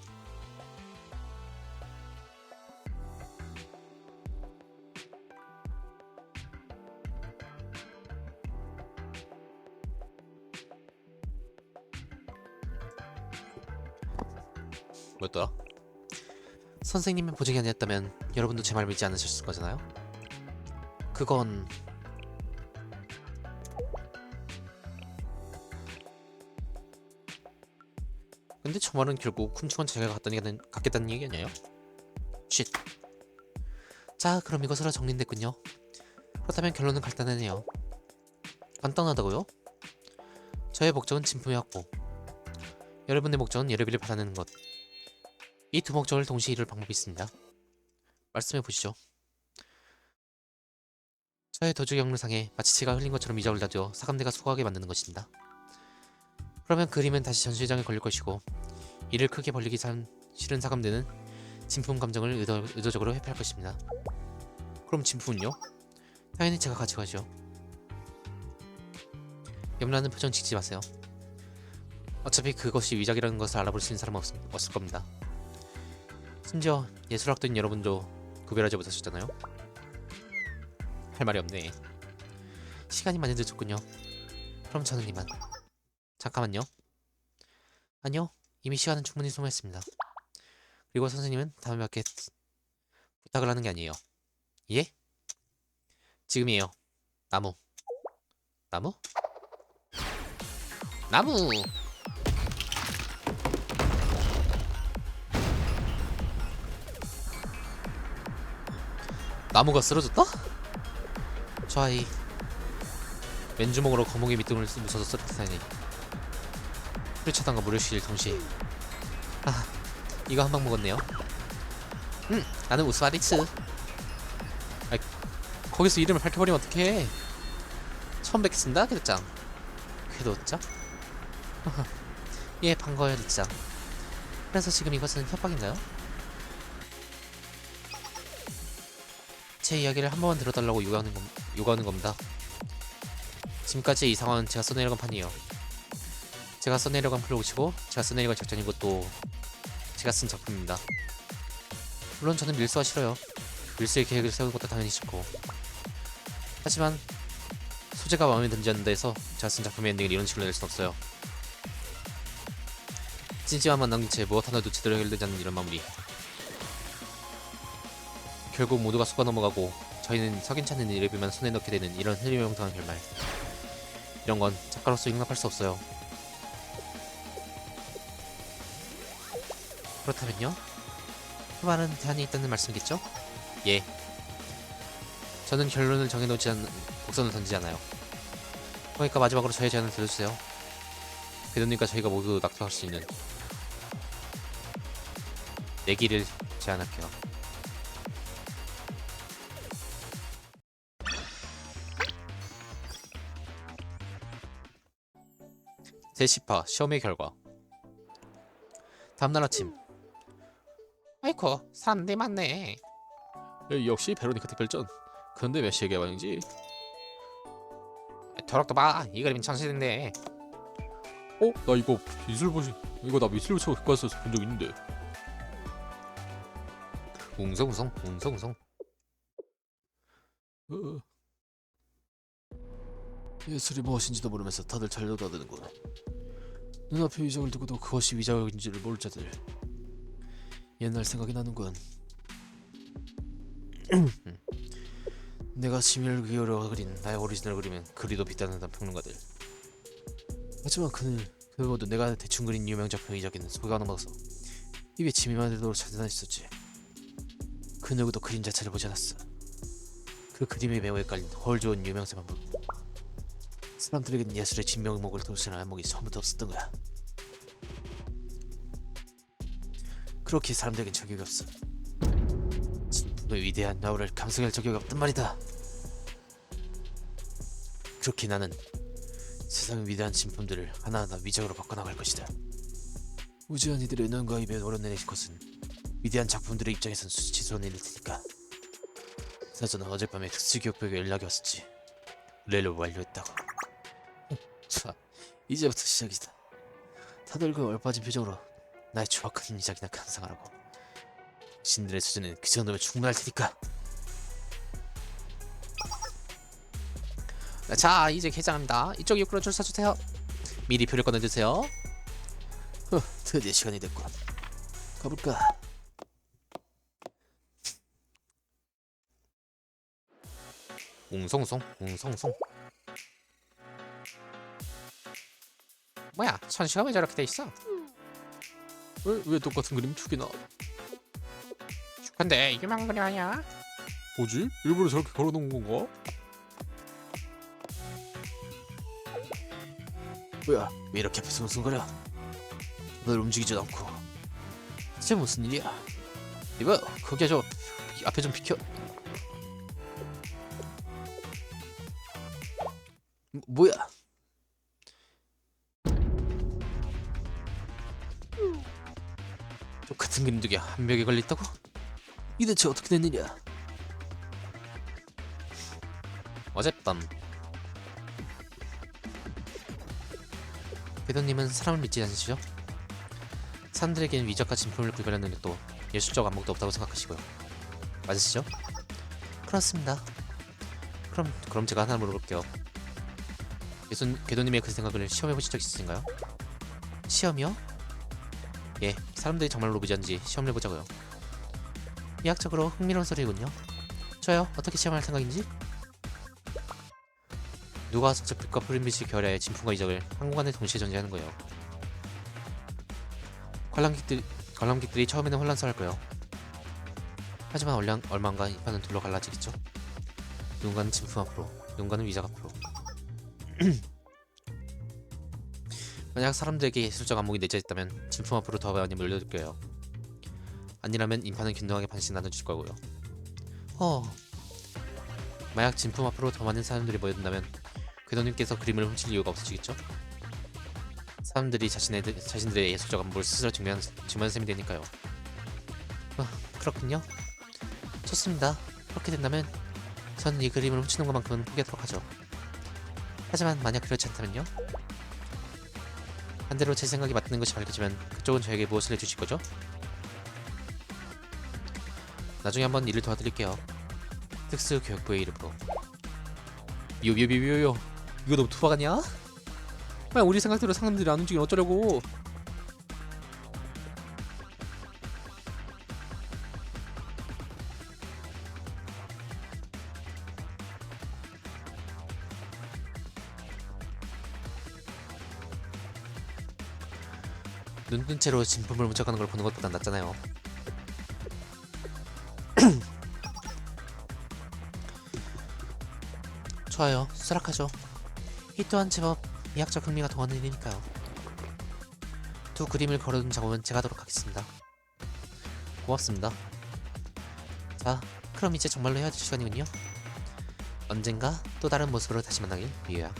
뭐였더라? 선생님의 보증이 아니었다면 여러분도 제 말 믿지 않으셨을 거잖아요? 그건... 근데 저 말은 결국 훔친 건 제가 갖겠다는 얘기 아니에요? 쉿. 자, 그럼 이것으로 정리됐군요. 그렇다면 결론은 간단하네요. 간단하다고요? 저의 목적은 진품의 확보, 여러분의 목적은 예르비를 받아내는 것. 이 두 목적을 동시에 이룰 방법이 있습니다. 말씀해 보시죠. 저의 도주 경로상에 마치 제가 흘린 것처럼 미적을 다져 사감대가 소각하게 만드는 것입니다. 그러면 그림은 다시 전시장에 걸릴 것이고 이를 크게 벌리기 싫은 사감대는 진품 감정을 의도적으로 회피할 것입니다. 그럼 진품은요? 당연히 제가 가져가죠. 염라는 표정 짓지 마세요. 어차피 그것이 위작이라는 것을 알아볼 수 있는 사람은 없을 겁니다. 심지어 예술학도인 여러분도 구별하지 못하셨잖아요. 할 말이 없네. 시간이 많이 늦었군요. 그럼 저는 이만. 잠깐만요. 아니요, 이미 시간은 충분히 소모했습니다. 그리고 선생님은 다음에 밖에 부탁을 하는 게 아니에요. 예? 지금이에요. 나무. 나무? 나무! 나무가 쓰러졌다? 저 아이 맨주먹으로 거목의 밑둥을 부숴서 쓰러뜨리다니. 프리차단과 무료실 동시에. 아, 이거 한 방 먹었네요. 나는 우스아리츠. 아이, 거기서 이름을 밝혀버리면 어떡해. 처음 뵙겠습니다, 대장. 궤도장? 예, 반가워요, 대장. 그래서 지금 이것은 협박인가요? 제 이야기를 한 번만 들어달라고 요구하는 겁니다. 지금까지 이 상황은 제가 써내려간 판이에요. 제가 써내려간 플로우치고 제가 써내려간 작전인 것도 제가 쓴 작품입니다. 물론 저는 밀수가 싫어요. 밀수의 계획을 세우는 것도 당연히 싫고. 하지만 소재가 마음에 들지 않는다 해서 제가 쓴 작품의 엔딩을 이런 식으로 낼 순 없어요. 찌찌함만 남긴 채 무엇 하나도 제대로 해결되지 않는 이런 마무리. 결국 모두가 속아 넘어가고 저희는 석연치 않은 이레비만 손에 넣게 되는 이런 흐리명탕한 결말. 이런 건 작가로서 용납할 수 없어요. 그렇다면요? 그 말은 대안이 있다는 말씀이겠죠? 예. 저는 결론을 정해놓지 않는 곡선을 던지지 않아요. 그러니까 마지막으로 저의 제안을 들어주세요. 궤도님과 저희가 모두 낙도할 수 있는 내기를 제안할게요. 제10화 시험의 결과. 다음날 아침. 아이코, 사람들이 많네. 역시 베로니카 특별전. 그런데 몇 시에 개방인지? 더럽도 봐. 이 그림은 천시인데.
나 이거 이거 나 미술부터 갖고 와서 본 적 있는데.
웅성웅성 웅성웅성.
예술이 무엇인지도 모르면서 다들 잘 놀아드는군. 눈앞에 위적을 두고도 그것이 위적인지를 모를 자들. 옛날 생각이 나는군. 내가 심혈을 기울여 그린 나의 오리지널 그림은 그리도 빛나는 평론가들. 하지만 그 모두 내가 대충 그린 유명 작품 위적에는 소개가 넘어서 입에 침이 마르도록 차단했었지. 그 누구도 그림 자체를 보지 않았어. 그 그림에 매우 헷갈린 헐 좋은 유명세만 보고 사람들에게는 예술의 진명목을 돌시는 안목이 처음부터 없었던 거야. 그렇게 사람들에겐 자격이 없어. 진품의 위대한 나우를 감상할 자격이 없단 말이다. 그렇게 나는 세상의 위대한 진품들을 하나하나 위적으로 바꿔나갈 것이다. 우주한 이들의 눈과 입에 오려내는 것은 위대한 작품들의 입장에선 수치스러운 일일 테니까. 사저는 어젯밤에 특수기억부에게 연락이 왔었지. 의뢰를 완료했다고. 자, 이제부터 시작이다. 다들 그 얼빠진 표정으로 나의 조악한 이작이나 감상하라고. 신들의 수준은 그 정도면 충분할 테니까. 자, 이제 개장합니다. 이쪽 입구로 줄 서주세요. 미리 표를 꺼내주세요. 드디어 시간이 됐군. 가볼까? 웅성웅성 웅성웅성. 뭐야, 천시가 왜 저렇게 돼 있어? 왜 똑같은 그림 두 개나?
근데 유명한 그림 아니야?
뭐지? 일부러 저렇게 걸어놓은 건가? 뭐야? 왜 이렇게 앞에서 웅성거려? 널 움직이지도 않고. 대체 무슨 일이야?
이거 거기야, 저 앞에 좀 비켜.
뭐야?
똑같은 그림 두 개 한 벽에 걸려있다고?
이 대체 어떻게 된 일이야?
어젯밤 궤도님은 사람을 믿지 않으시죠? 사람들에겐 위적과 진품을 구별하는 것도 예술적 안목도 없다고 생각하시고요. 맞으시죠? 그렇습니다. 그럼 제가 하나 물어볼게요. 궤도님의 그 생각을 시험해보신 적 있으신가요? 시험이요? 예, 사람들이 정말로 믿었는지 시험을 해보자고요. 미학적으로 흥미로운 소리군요. 저요? 어떻게 시험할 생각인지? 누가 직접 빛과 푸른빛이 결여해 진품과 이적을 한 공간에 동시에 존재하는 거예요. 관람객들이 처음에는 혼란스러울 거예요. 하지만 얼마안가 이 판은 둘로 갈라지겠죠. 누군가는 진품 앞으로, 누군가는 위적 앞으로. 만약 사람들에게 예술적 안목이 내재 있다면 진품 앞으로 더 많이 몰려들 거예요. 아니라면 인파는 균등하게 반씩 나눠질 거고요. 만약 진품 앞으로 더 많은 사람들이 모여든다면 궤도님께서 그림을 훔칠 이유가 없으시겠죠? 사람들이 자신들의 예술적 안목을 스스로 증명한 셈이 되니까요. 그렇군요. 좋습니다. 그렇게 된다면 저는 이 그림을 훔치는 것만큼은 포기하도록 하죠. 하지만 만약 그렇지 않다면요? 반대로 제 생각이 맞는 것이 밝혀지면 그쪽은 저에게 무엇을 해주실 거죠? 나중에 한번 일을 도와드릴게요. 특수교육부의 이름으로. 요 이거 너무 투박 아니야? 왜 우리 생각대로 사람들이 안 움직이면 어쩌려고. 눈 뜬 채로 진품을 훔쳐가는 걸 보는 것보단 낫잖아요. 좋아요. 수락하죠. 이 또한 제법 미학적 흥미가 동하는 일이니까요. 두 그림을 걸어둔 작업은 제가 하도록 하겠습니다. 고맙습니다. 자, 그럼 이제 정말로 헤어질 시간이군요. 언젠가 또 다른 모습으로 다시 만나길 미유야.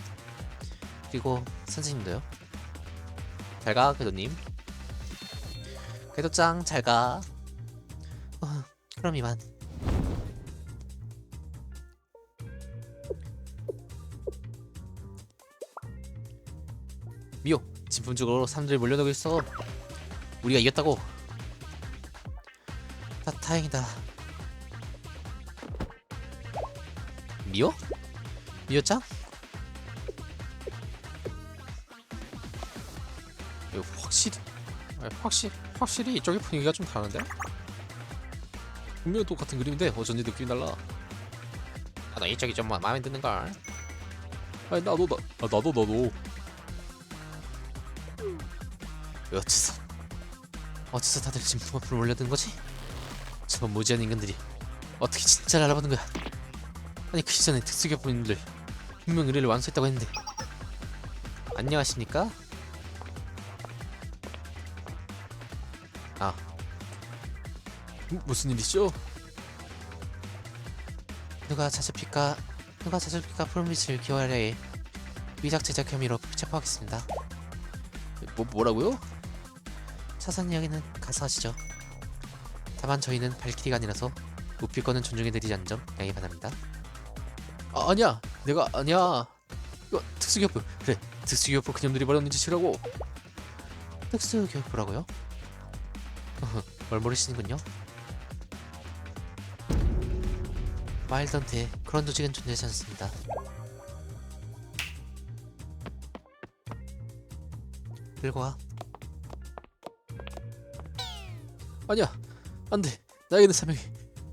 그리고 선생님도요. 잘가, 궤도님. 궤도짱 잘가. 그럼 이만. 미호, 진품 쪽으로 사람들이 몰려들고 있어. 우리가 이겼다고. 다행이다. 미호? 미호짱? 이거 확실히 이쪽의 분위기가 좀 다른데? 분명히 똑같은 그림인데 어쩐지 느낌이 달라. 나 이쪽이 좀 마음에 드는걸. 아니 나도. 어째서 다들 진품 앞으로 몰려드는 거지? 저번 무지한 인간들이 어떻게 진짜를 알아보는 거야? 아니 그 이전에 특수기업분들 분명 의뢰를 완수했다고 했는데. 안녕하십니까? 무슨 일이죠? 누가 자주피카 푸른빛을 기화하려 해 위작 제작 혐의로 체포하겠습니다. 뭐라고요? 자세한 이야기는 가서 하시죠. 다만 저희는 발키리가 아니라서 무피권은 존중해드리지 않는 점 양해 바랍니다. 아니야, 내가 아니야. 이거 특수기업부. 그래, 특수기업부 그놈들이 벌였는 짓이라고. 특수기업부라고요? 뭘 모르시는군요. 마일던트에 그런 조직은 존재하지 않습니다. 들고 와. 아니야, 안돼. 나에게는 사명이,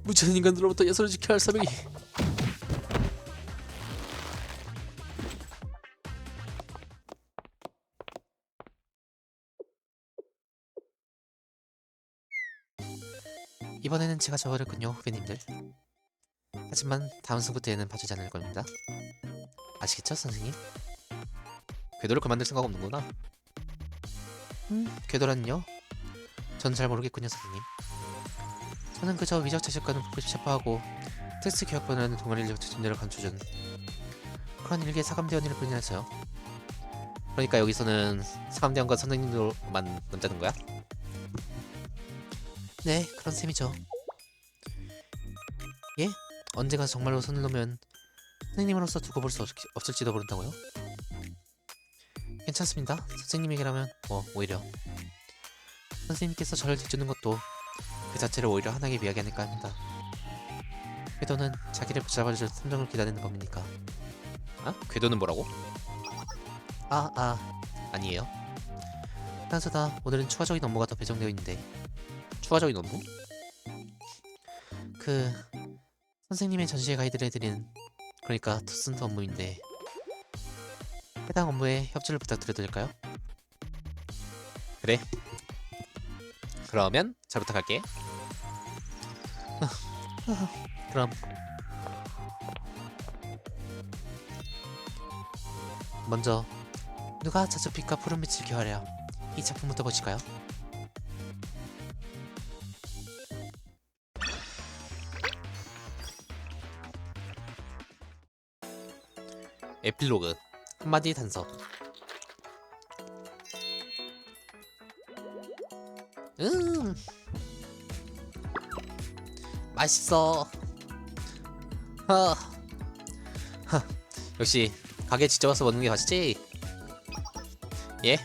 무지한 인간들로부터 예선을 지켜야 할 사명이. 이번에는 제가 져버렸군요, 후배님들. 하지만 다음 승부 때에는 봐주지 않을 겁니다. 아시겠죠, 선생님? 궤도를 그만둘 생각 없는구나. 궤도라는요? 전 잘 모르겠군요, 선생님. 저는 그저 위적 자식과는 북부시 체포하고 특수교육반이라는 동아리를 존재를 감춰준 그런 일개의 사감대원일 뿐이라서요. 그러니까 여기서는 사감대원과 선생님들만 논자는 거야? 네, 그런 셈이죠. 예? 언젠가 정말로 손을 놓으면 선생님으로서 두고 볼 수 없을지도 모른다고요? 괜찮습니다. 선생님에게라면 오히려 선생님께서 저를 뒤주는 것도 그 자체를 오히려 하나의 미학이 아닐까 합니다. 궤도는 자기를 붙잡아줄 선정을 기다리는 법이니까. 궤도는 뭐라고? 아니에요. 그나저나 오늘은 추가적인 업무가 더 배정되어 있는데. 추가적인 업무? 그 선생님의 전시회 가이드를 해드리는, 그러니까 투슨트 업무인데 해당 업무에 협조를 부탁드려도 될까요? 그래. 그러면 잘 부탁할게. 그럼 먼저 누가 자주빛과 푸른빛을 기화하랴 이 작품부터 보실까요? 에필로그 한마디 단서. 맛있어. 역시 가게 직접 와서 먹는 게 맛있지? 예?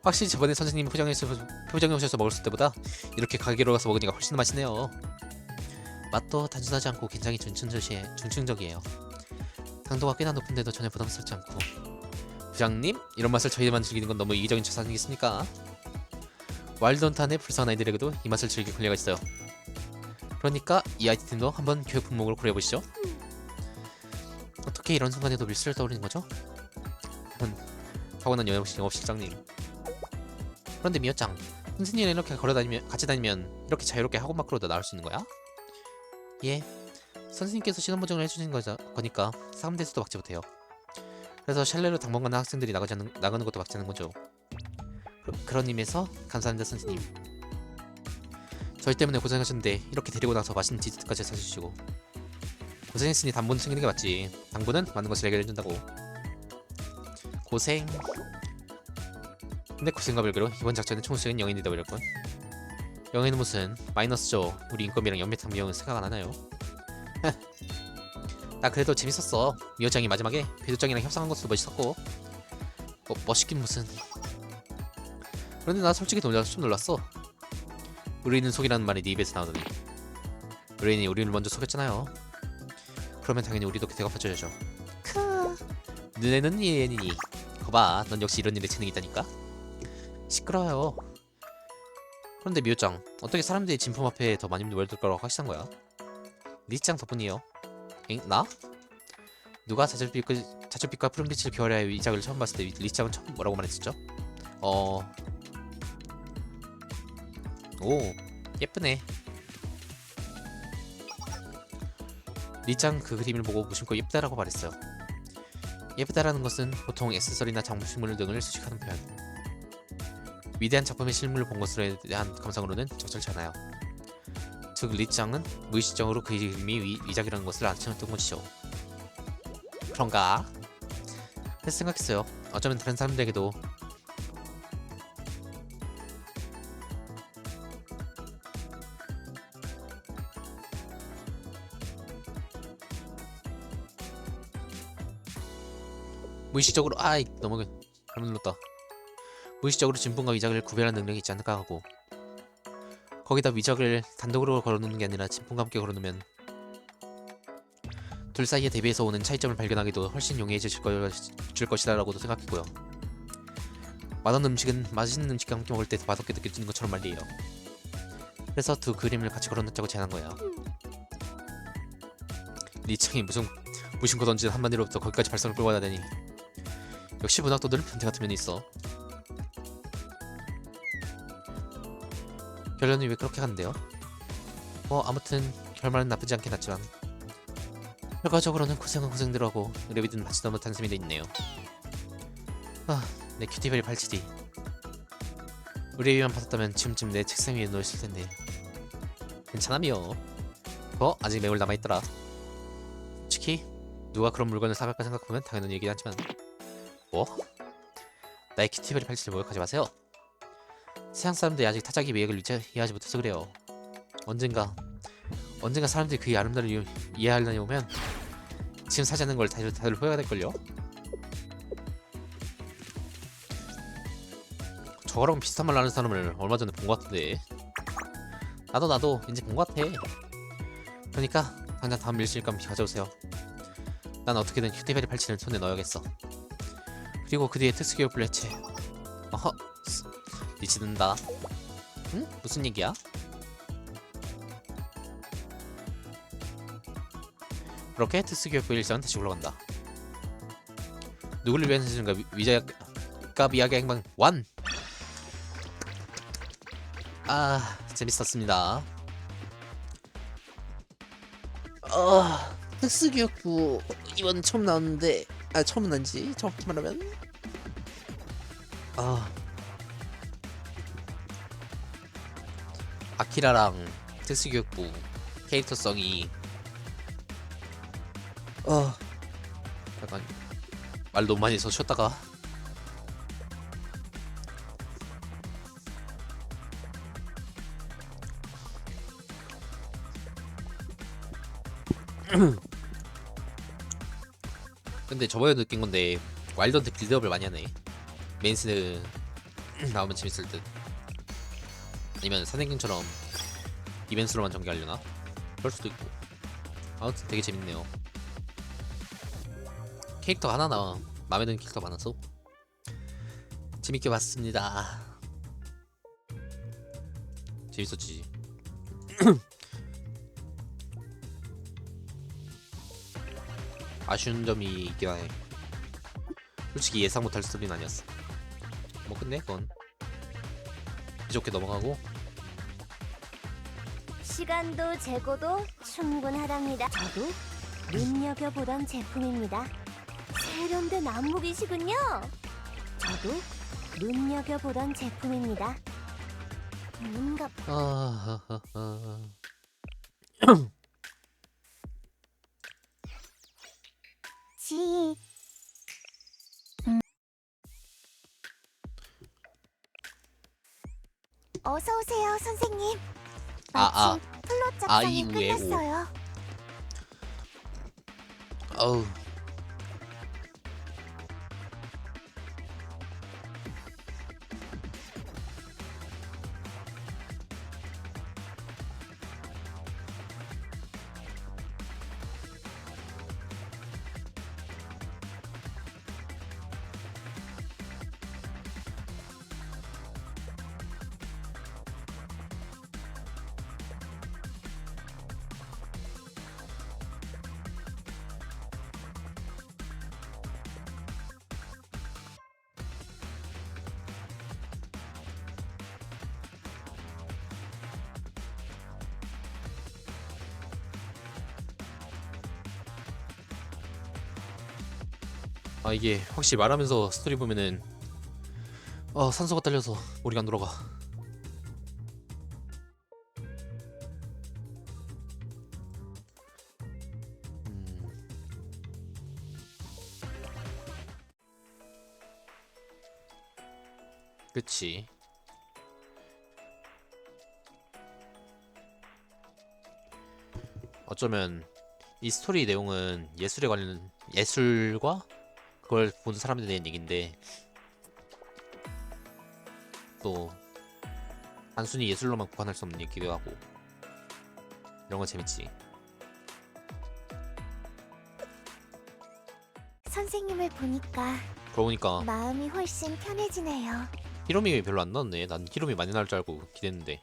확실히 저번에 선생님이 포장해 오셔서 먹었을 때보다 이렇게 가게로 가서 먹으니까 훨씬 더 맛있네요. 맛도 단순하지 않고 굉장히 중층적이에요. 당도가 꽤나 높은데도 전혀 부담스럽지 않고. 부장님? 이런 맛을 저희만 즐기는 건 너무 이기적인 처사 아니겠습니까? 와일드헌트 안의 불쌍한 아이들에게도 이 맛을 즐길 권리가 있어요. 그러니까 이 아이템도 한번 교육 품목으로 고려해보시죠. 어떻게 이런 순간에도 밀수를 떠올리는 거죠? 타고난 영업실장님. 그런데 미호짱, 선생님이랑 이렇게 같이 다니면 이렇게 자유롭게 학원 밖으로도 나올 수 있는 거야? 예, 선생님께서 시험 보정을 해주신 거니까 사감대에서도 막지 못해요. 그래서 샬레로 당번가는 학생들이 나가는 것도 막지 않는 거죠. 그런 의미에서 감사합니다, 선생님. 저희 때문에 고생하셨는데 이렇게 데리고 나서 맛있는 디저트까지 사주시고. 고생했으니 당분은 챙기는 게 맞지. 당분은 많은 것을 해결해준다고. 고생. 근데 고생과 별개로 이번 작전의 총수는 영인이 되어버렸군. 영애는 무슨 마이너스죠. 우리 인건비랑 연매탕 비용은 생각 안 하나요? 나 그래도 재밌었어. 미호짱이 마지막에 궤도짱이랑 협상한 것도 멋있었고. 멋있긴 무슨. 그런데 나 솔직히 좀 놀랐어. 우리는 속이라는 말이 네 입에서 나오더니 의뢰인이 우리를 먼저 속였잖아요. 그러면 당연히 우리도 대갚아줘야죠. 눈에는 예인이니. 거봐, 넌 역시 이런 일에 재능이 있다니까. 시끄러워요. 그런데 미호짱, 어떻게 사람들이 진품 앞에 더 많이 몰릴 거라고 확신한 거야? 리짱 덕분이에요. 엥? 나? 누가 자줏빛과 푸른빛을 겨울에 이작을 처음 봤을 때 리짱은 처음 뭐라고 말했었죠? 오, 예쁘네. 리짱 그 그림을 보고 무심코 예쁘다라고 말했어요. 예쁘다라는 것은 보통 액세서리나 장식물 등을 수식하는 표현. 위대한 작품의 실물을 본 것에 대한 감상으로는 적절치 않아요. 즉 리짱은 무의식적으로 그 그림이 위작이라는 것을 알아챘던 것이죠. 그런가? 그래서 생각했어요. 어쩌면 다른 사람들에게도 무의식적으로 너무 잘못 눌렀다. 무의식적으로 진품과 위작을 구별하는 능력이 있지 않을까 하고, 거기다 위작을 단독으로 걸어놓는 게 아니라 진품과 함께 걸어놓으면 둘 사이의 대비에서 오는 차이점을 발견하기도 훨씬 용이해질 것이다 라고도 생각했고요. 맛없는 음식은 맛있는 음식과 함께 먹을 때 더 맛없게 느껴지는 것처럼 말이에요. 그래서 두 그림을 같이 걸어놓자고 제안한 거예요. 리창이 무심코 던진 한마디로부터 거기까지 발성을 끌고 가다니. 역시 문학도들은 변태 같은 면이 있어. 결론이 왜 그렇게 간대요? 아무튼 결말은 나쁘지 않게 났지만 결과적으로는 고생은 고생대로 하고 의뢰비든 받지도 못한 셈이 돼 있네요. 내 큐티벨이 발치디. 의뢰비만 받았다면 지금쯤 내 책상 위에 누워있을 텐데. 괜찮아요. 아직 매울 남아있더라. 솔직히 누가 그런 물건을 사갈까 생각하면 당연한 얘기긴 하지만 나의 큐티벨이 발치를 모욕하지 마세요. 세상 사람들이 아직 타자기 매력을 이해하지 못해서 그래요. 언젠가 사람들이 그의 아름다움을 이해하려니 오면 지금 사지 않는 걸 다들 후회가 될걸요? 저거랑 비슷한 말 하는 사람을 얼마 전에 본 것 같은데. 나도 왠지 본 것 같아. 그러니까 당장 다음 일실감 가져오세요. 난 어떻게든 큐티벨이 발치는 손에 넣어야겠어. 그리고 그 뒤에 특수교육부를 해체. 미치는다. 응? 무슨 얘기야? 그렇게 특수교육부 일정은 다시 올라간다. 누구를 위한 해주는가 위자값 이야기 행방 완! 재밌었습니다. 특수교육부 이번 처음 나왔는데 처음 난지 정확히 말하면 아키라랑 특수교육부 캐릭터성이 약간 말 너무 많이 해서 쉬었다가 근데 저번에 느낀 건데 와일드헌트 빌드업을 많이 하네. 메인스 나오면 재밌을 듯. 아니면 산행경처럼 이벤트로만 전개하려나? 그럴 수도 있고. 아무튼 되게 재밌네요. 캐릭터 하나하나 마음에 드는 캐릭터 많아서 재밌게 봤습니다. 재밌었지. 아쉬운 점이 있긴 하네. 솔직히 예상 못할 스토리는 아니었어. 근데 그건 좋게 넘어가고.
시간도 재고도 충분하답니다. 저도 눈여겨보던 제품입니다. 세련된 안목이시군요. 저도 눈여겨보던 제품입니다. 뭔가 지 어서 오세요, 선생님.
아.
마침 플롯
아,
작성이
이후에 오.
끝났어요.
어우. 아, 이게 확실히 말하면서 스토리 보면은 산소가 딸려서 머리가 안 돌아가. 그치. 어쩌면 이 스토리 내용은 예술에 관련 예술과 그걸 보는 사람들에 대한 얘기인데 또 단순히 예술로만 국한할 수 없는 얘기기도 하고 이런 건 재밌지.
선생님을 보니까
그러고 보니까
마음이 훨씬 편해지네요.
히로미 별로 안 나왔네. 난 히로미 많이 나올 줄 알고 기대했는데.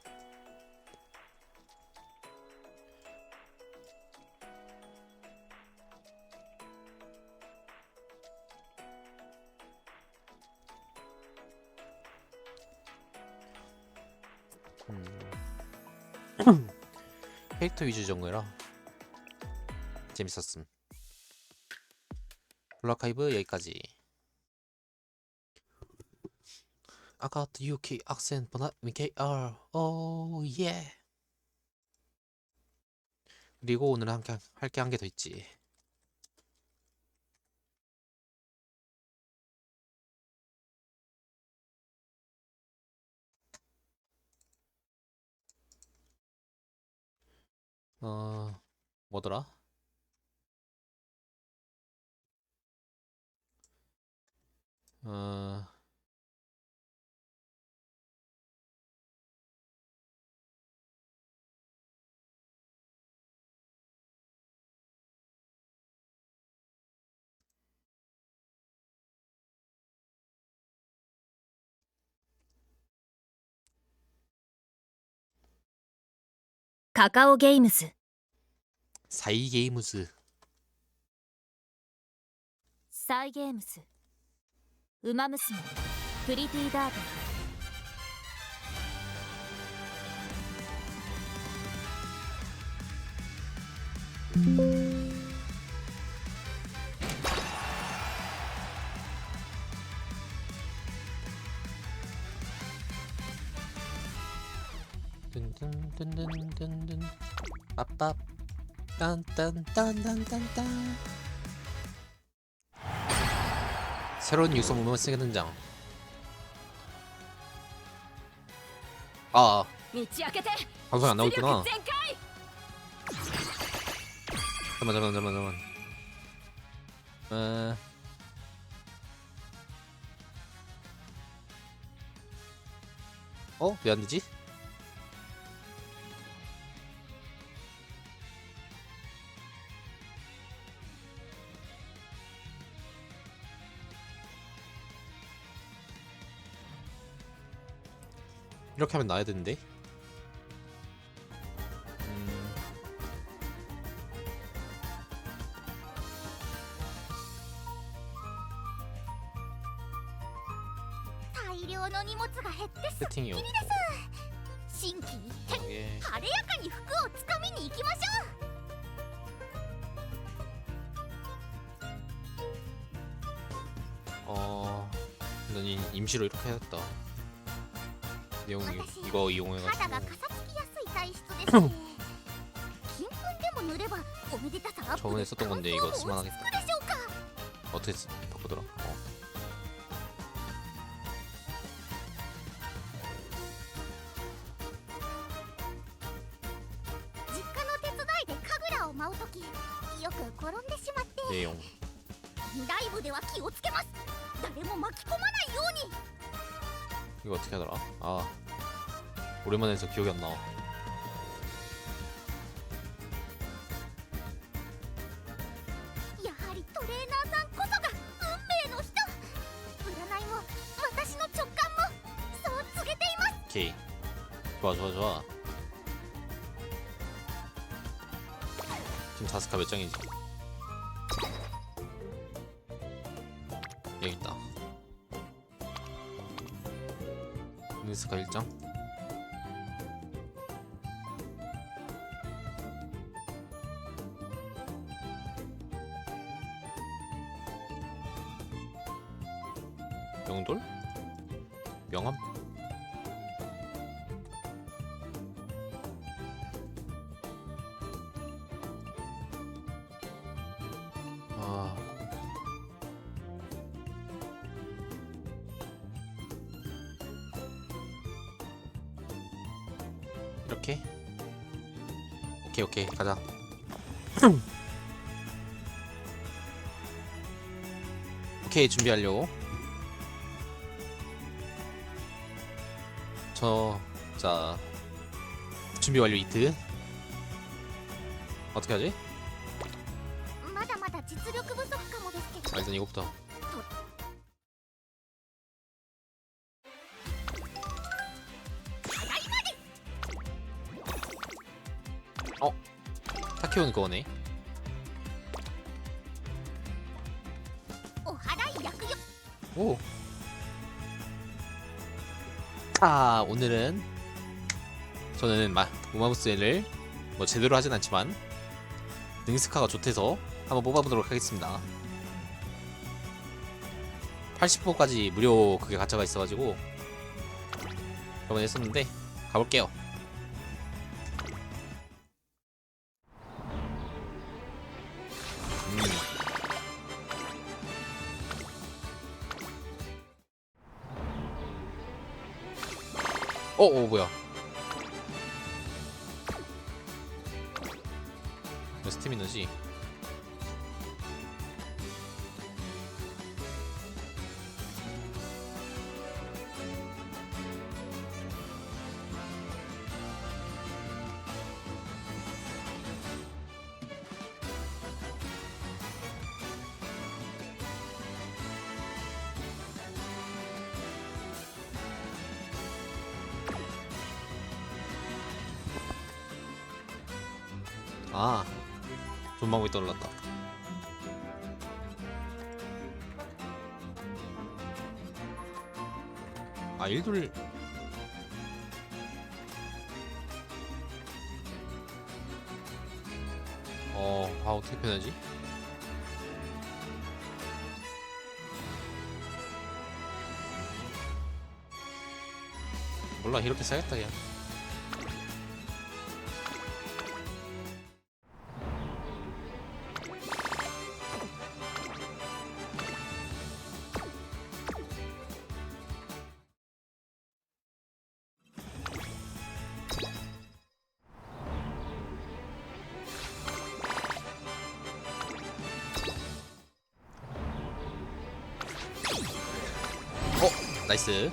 캐릭터 위주 정도라 재밌었음. 블라카이브 여기까지. I got the UK accent but not MKR. Oh yeah. 그리고 오늘 함께 할 게 한 개 더 있지. 뭐더라? 어,
카카오ゲームズ
사이 게이무즈.
サイゲームズウマ娘プリティダービー
든든든든든든 빠빠 딴딴딴딴딴딴. 새로운 육성 무명 세계 등장. 아,
道開けて
방송에 안 나오구나.
全開
잠깐만. 왜 안 되지? 이렇게 하면 나야 되는데. 세팅이요.
心機一転
이게
晴れやかに服をつかみに行きましょう
난 임시로 이렇게 해야겠다. 내용이 이거
肌
이용해가지고
がかさつきやすい体質ですね金粉でも塗ればおめでたさアップ
저번에 썼던 건데 이거 쓸만하겠다.
でしょうか
어떻게 바꾸더라?
まうときよく転んでしまって
내용.
ライブでは気をつけます。誰も巻き込まないように。
이거 어떻게 하더라? 아, 오랜만에 해서 기억이 안 나.
やはりトレーナーさんこそが運命の人。占いも私の直感もそう告げています。
오케이. 좋아, 좋아, 좋아. 지금 다스카 몇 장이지? 여기 있다. 다스카 1장. 명돌? 명함? 아, 이렇게? 오케이, 오케이, 가자. 오케이, 준비하려고. 자, 준비 완료. 이트. 어떻게 하지?
まだまだ実力不足かもですけど。
아, 일단 이거부터. 타케오는 그거네.
お払い役よ。
오. 자, 오늘은 저는 우마무스를 뭐 제대로 하진 않지만 능스카가 좋대서 한번 뽑아보도록 하겠습니다. 80%까지 무료 그게 가짜가 있어가지고 저번에 했었는데 가볼게요. 뭐야? 이거 스태미너지? 아, 존망이 떠올랐다. 아, 일돌 어떻게 표현하지? 몰라, 이렇게 써야겠다 그냥. 나이스.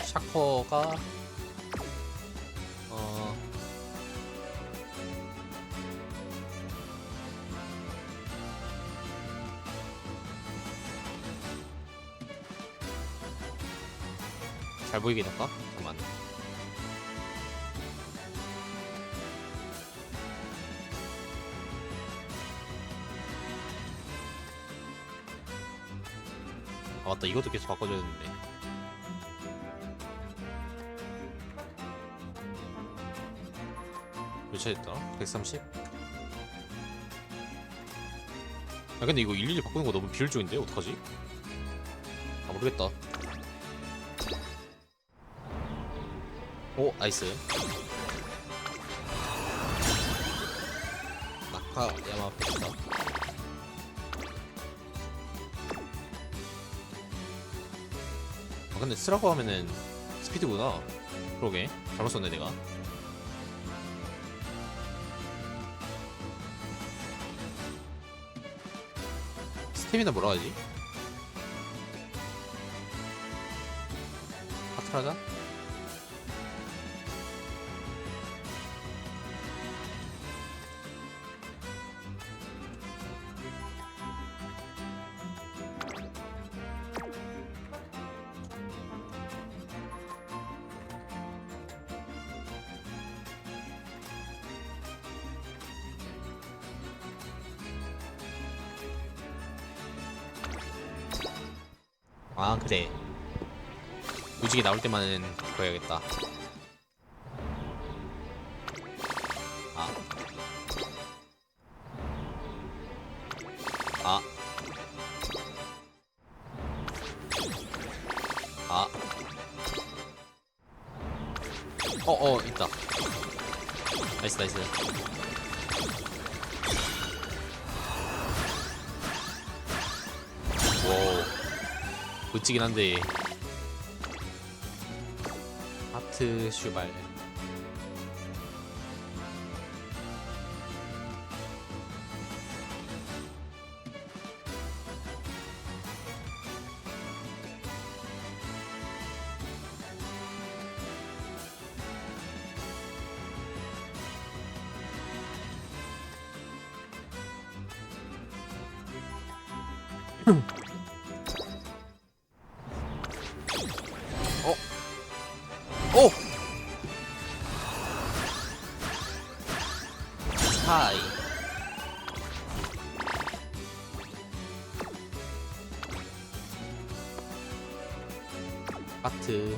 샤커가 잘 보이게 해놓을까? 잠깐만. 아 맞다, 이것도 계속 바꿔줘야 되는데. 몇 차 됐다? 130? 아 근데 이거 일일이 바꾸는 거 너무 비효율적인데? 어떡하지? 아 모르겠다. 오 나이스. 나카야마 페스타. 아 근데 쓰라고 하면은 스피드구나. 그러게 잘못 썼네 내가. 스태미나 뭐라 하지? 하트라자? 아 그래, 무지개 나올 때만은 그거 해야겠다. 아. 아. 아. 있다. 나이스 나이스. 와우, 멋지긴 한데. 하트 슈발. 오! 하이. 하트.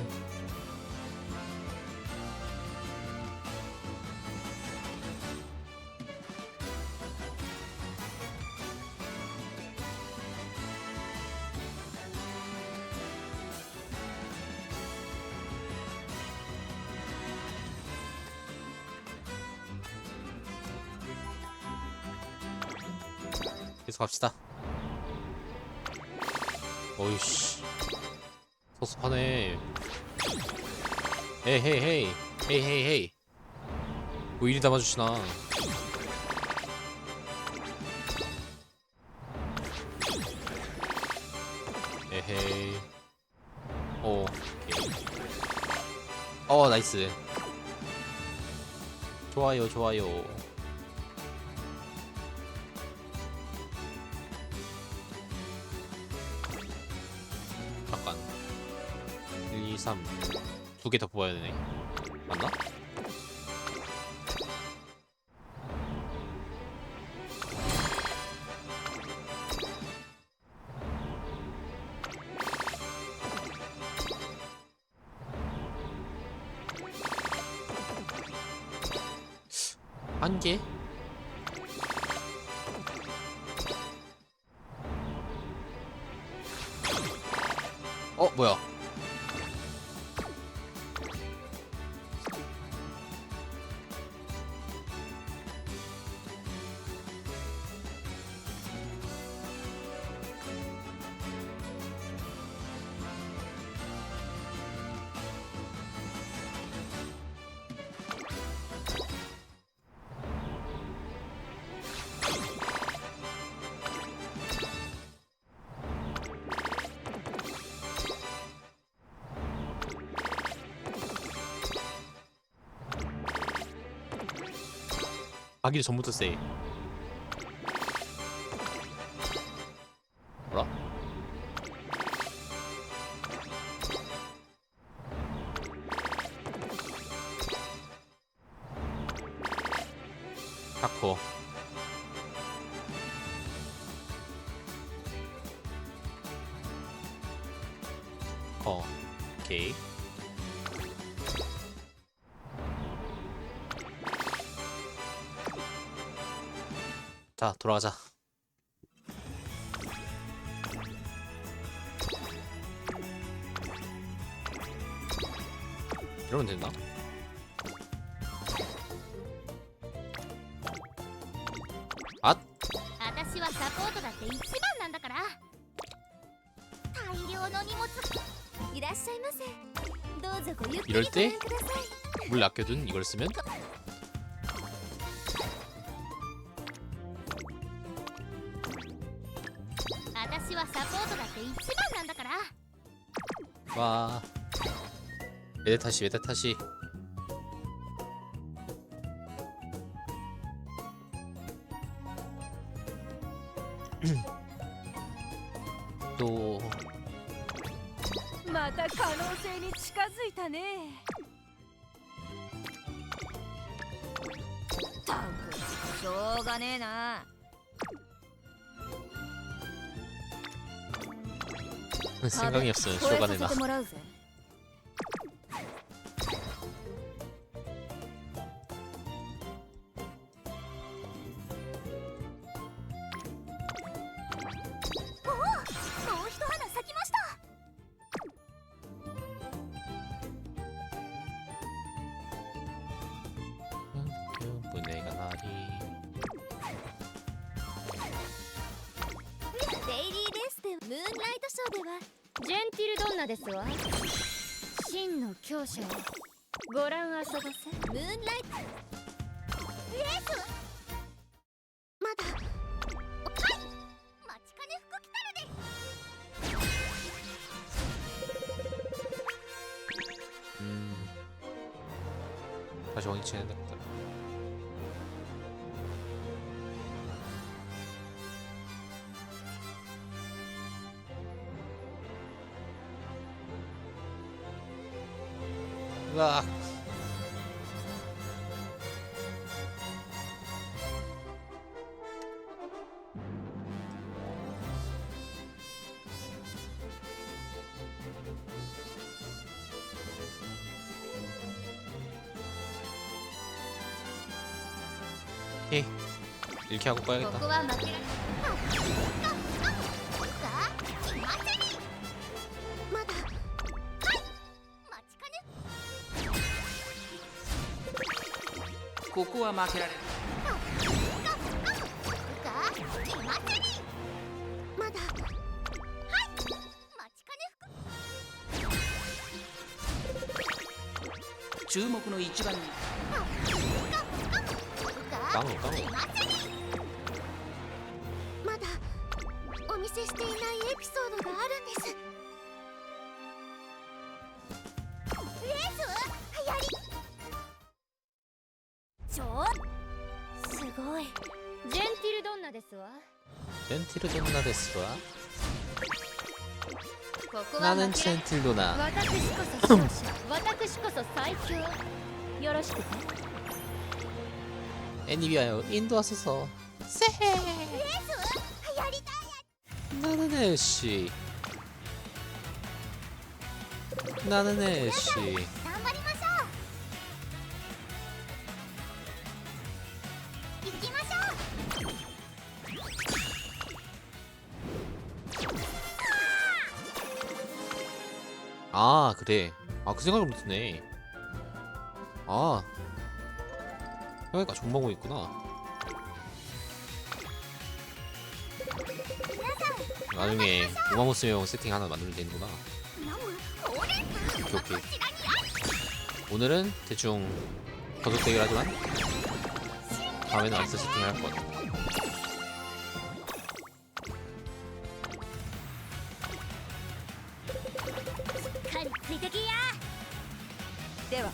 계속 갑시다. 어이씨, 섭섭하네. 헤이 헤이 헤이 헤이 헤이 헤이. 뭐 이리 담아주시나. 에헤이. 오케이. 나이스. 좋아요 좋아요. 잠깐. 1, 2, 3. 두 개 더 뽑아야 되네. 맞나? 한 개? 뭐야? 가기 전부터 세. 뭐라? 타코. 오케이. 자, 돌아가자. 이러면 된다.
私はサポートだって一番なんだから。大量の荷物。いらっしゃいませ。どうぞごゆっくり
이럴
ご
때
覧ください
물 아껴둔 이걸 쓰면
私はサポートだって一番なんだから
와 메데타시 메데타시 또
また可能性に近づいたね。たくしょうがねえな。
생각이 없으면
超え
쇼가
さ
내나
せてもらうぜ。
もう一花咲きました
분해가 나리
デイリーレースでムーンライトショーでは
ジェンティルドンナですわ。真の強者をご覧遊ばせ。
ムーンライトレースまだはい待ちかね福来たるで
다시 원위치해야 되겠다 으악 오케이 이렇게 하고
こ
꺼야겠다
こは負けられ
まだはい待ちかね
ここは負けられる。
まだはい待ちかね
注目の一番に
깡 깡.
まだお見せしていないエピソードがあるんですレースやりちょすごい
ジェンティルドンナですわ。
젠티르 돈나 데스와
ここは
나는
負けられ
젠틸도나
私こそ勝者。私こそ最強。よろしくて。
애니비아요 인도 왔어서 세헤
レースやりたい
나는 애쉬 나는 애쉬
頑張りましょう行きましょう
아 그래 아 그 생각을 못했네 아 그러니까 존버고 있구나 나중에 우마무스용 세팅 하나 만들면 되는구나
飲むオレンジ
오케이 오케이
こちらにある
오늘은 대충 거듭 대결하지만 다음에는 아이스 세팅을 할 것 같아
しっかりついてきや
では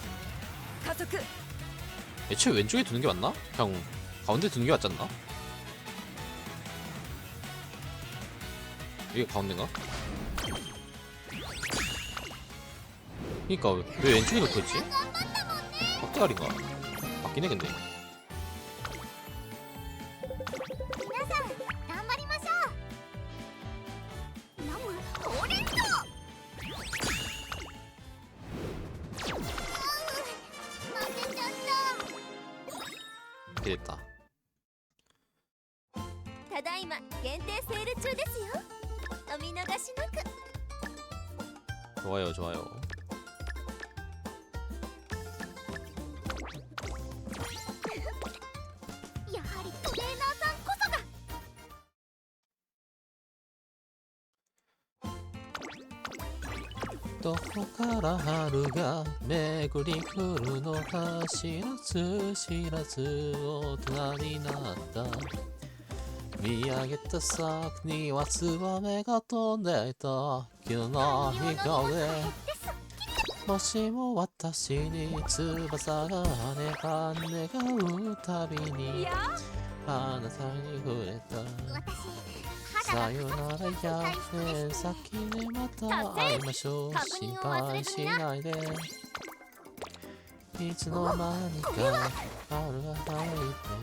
加速。
애초에 왼쪽에 두는 게 맞나? 그냥 가운데 두는 게 맞지 않나? 이게 가운데인가? 그니까 왜 왼쪽에 놓고 있지? 박대가리인가? 맞긴 해 근데
皆さん頑張りましょう飲むオレンジ負けちゃった
이렇게 됐다
ただいま限定セール中ですよお見逃しなく
좋아요 좋아요
やはりトレーナーさんこそが
どこから春が巡り来るのか知らず知らず大人になった見上げた先にはツバメが飛んでいた昨日の日顔でもしも私に翼が願うたびにあなたに触れた
私
さよならやね先にまた会いましょう心配しないでいつの間にか春が入って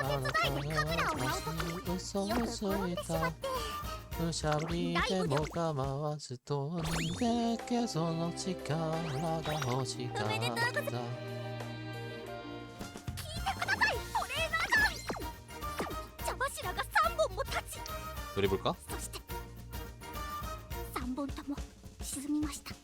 あなたが私に嘘をついた無茶ぶりでも構わず飛んでけその力が欲しかった
聞いてくださいトレーナーさん茶柱が3本も立ち
노래 볼까?
そして3本とも沈みました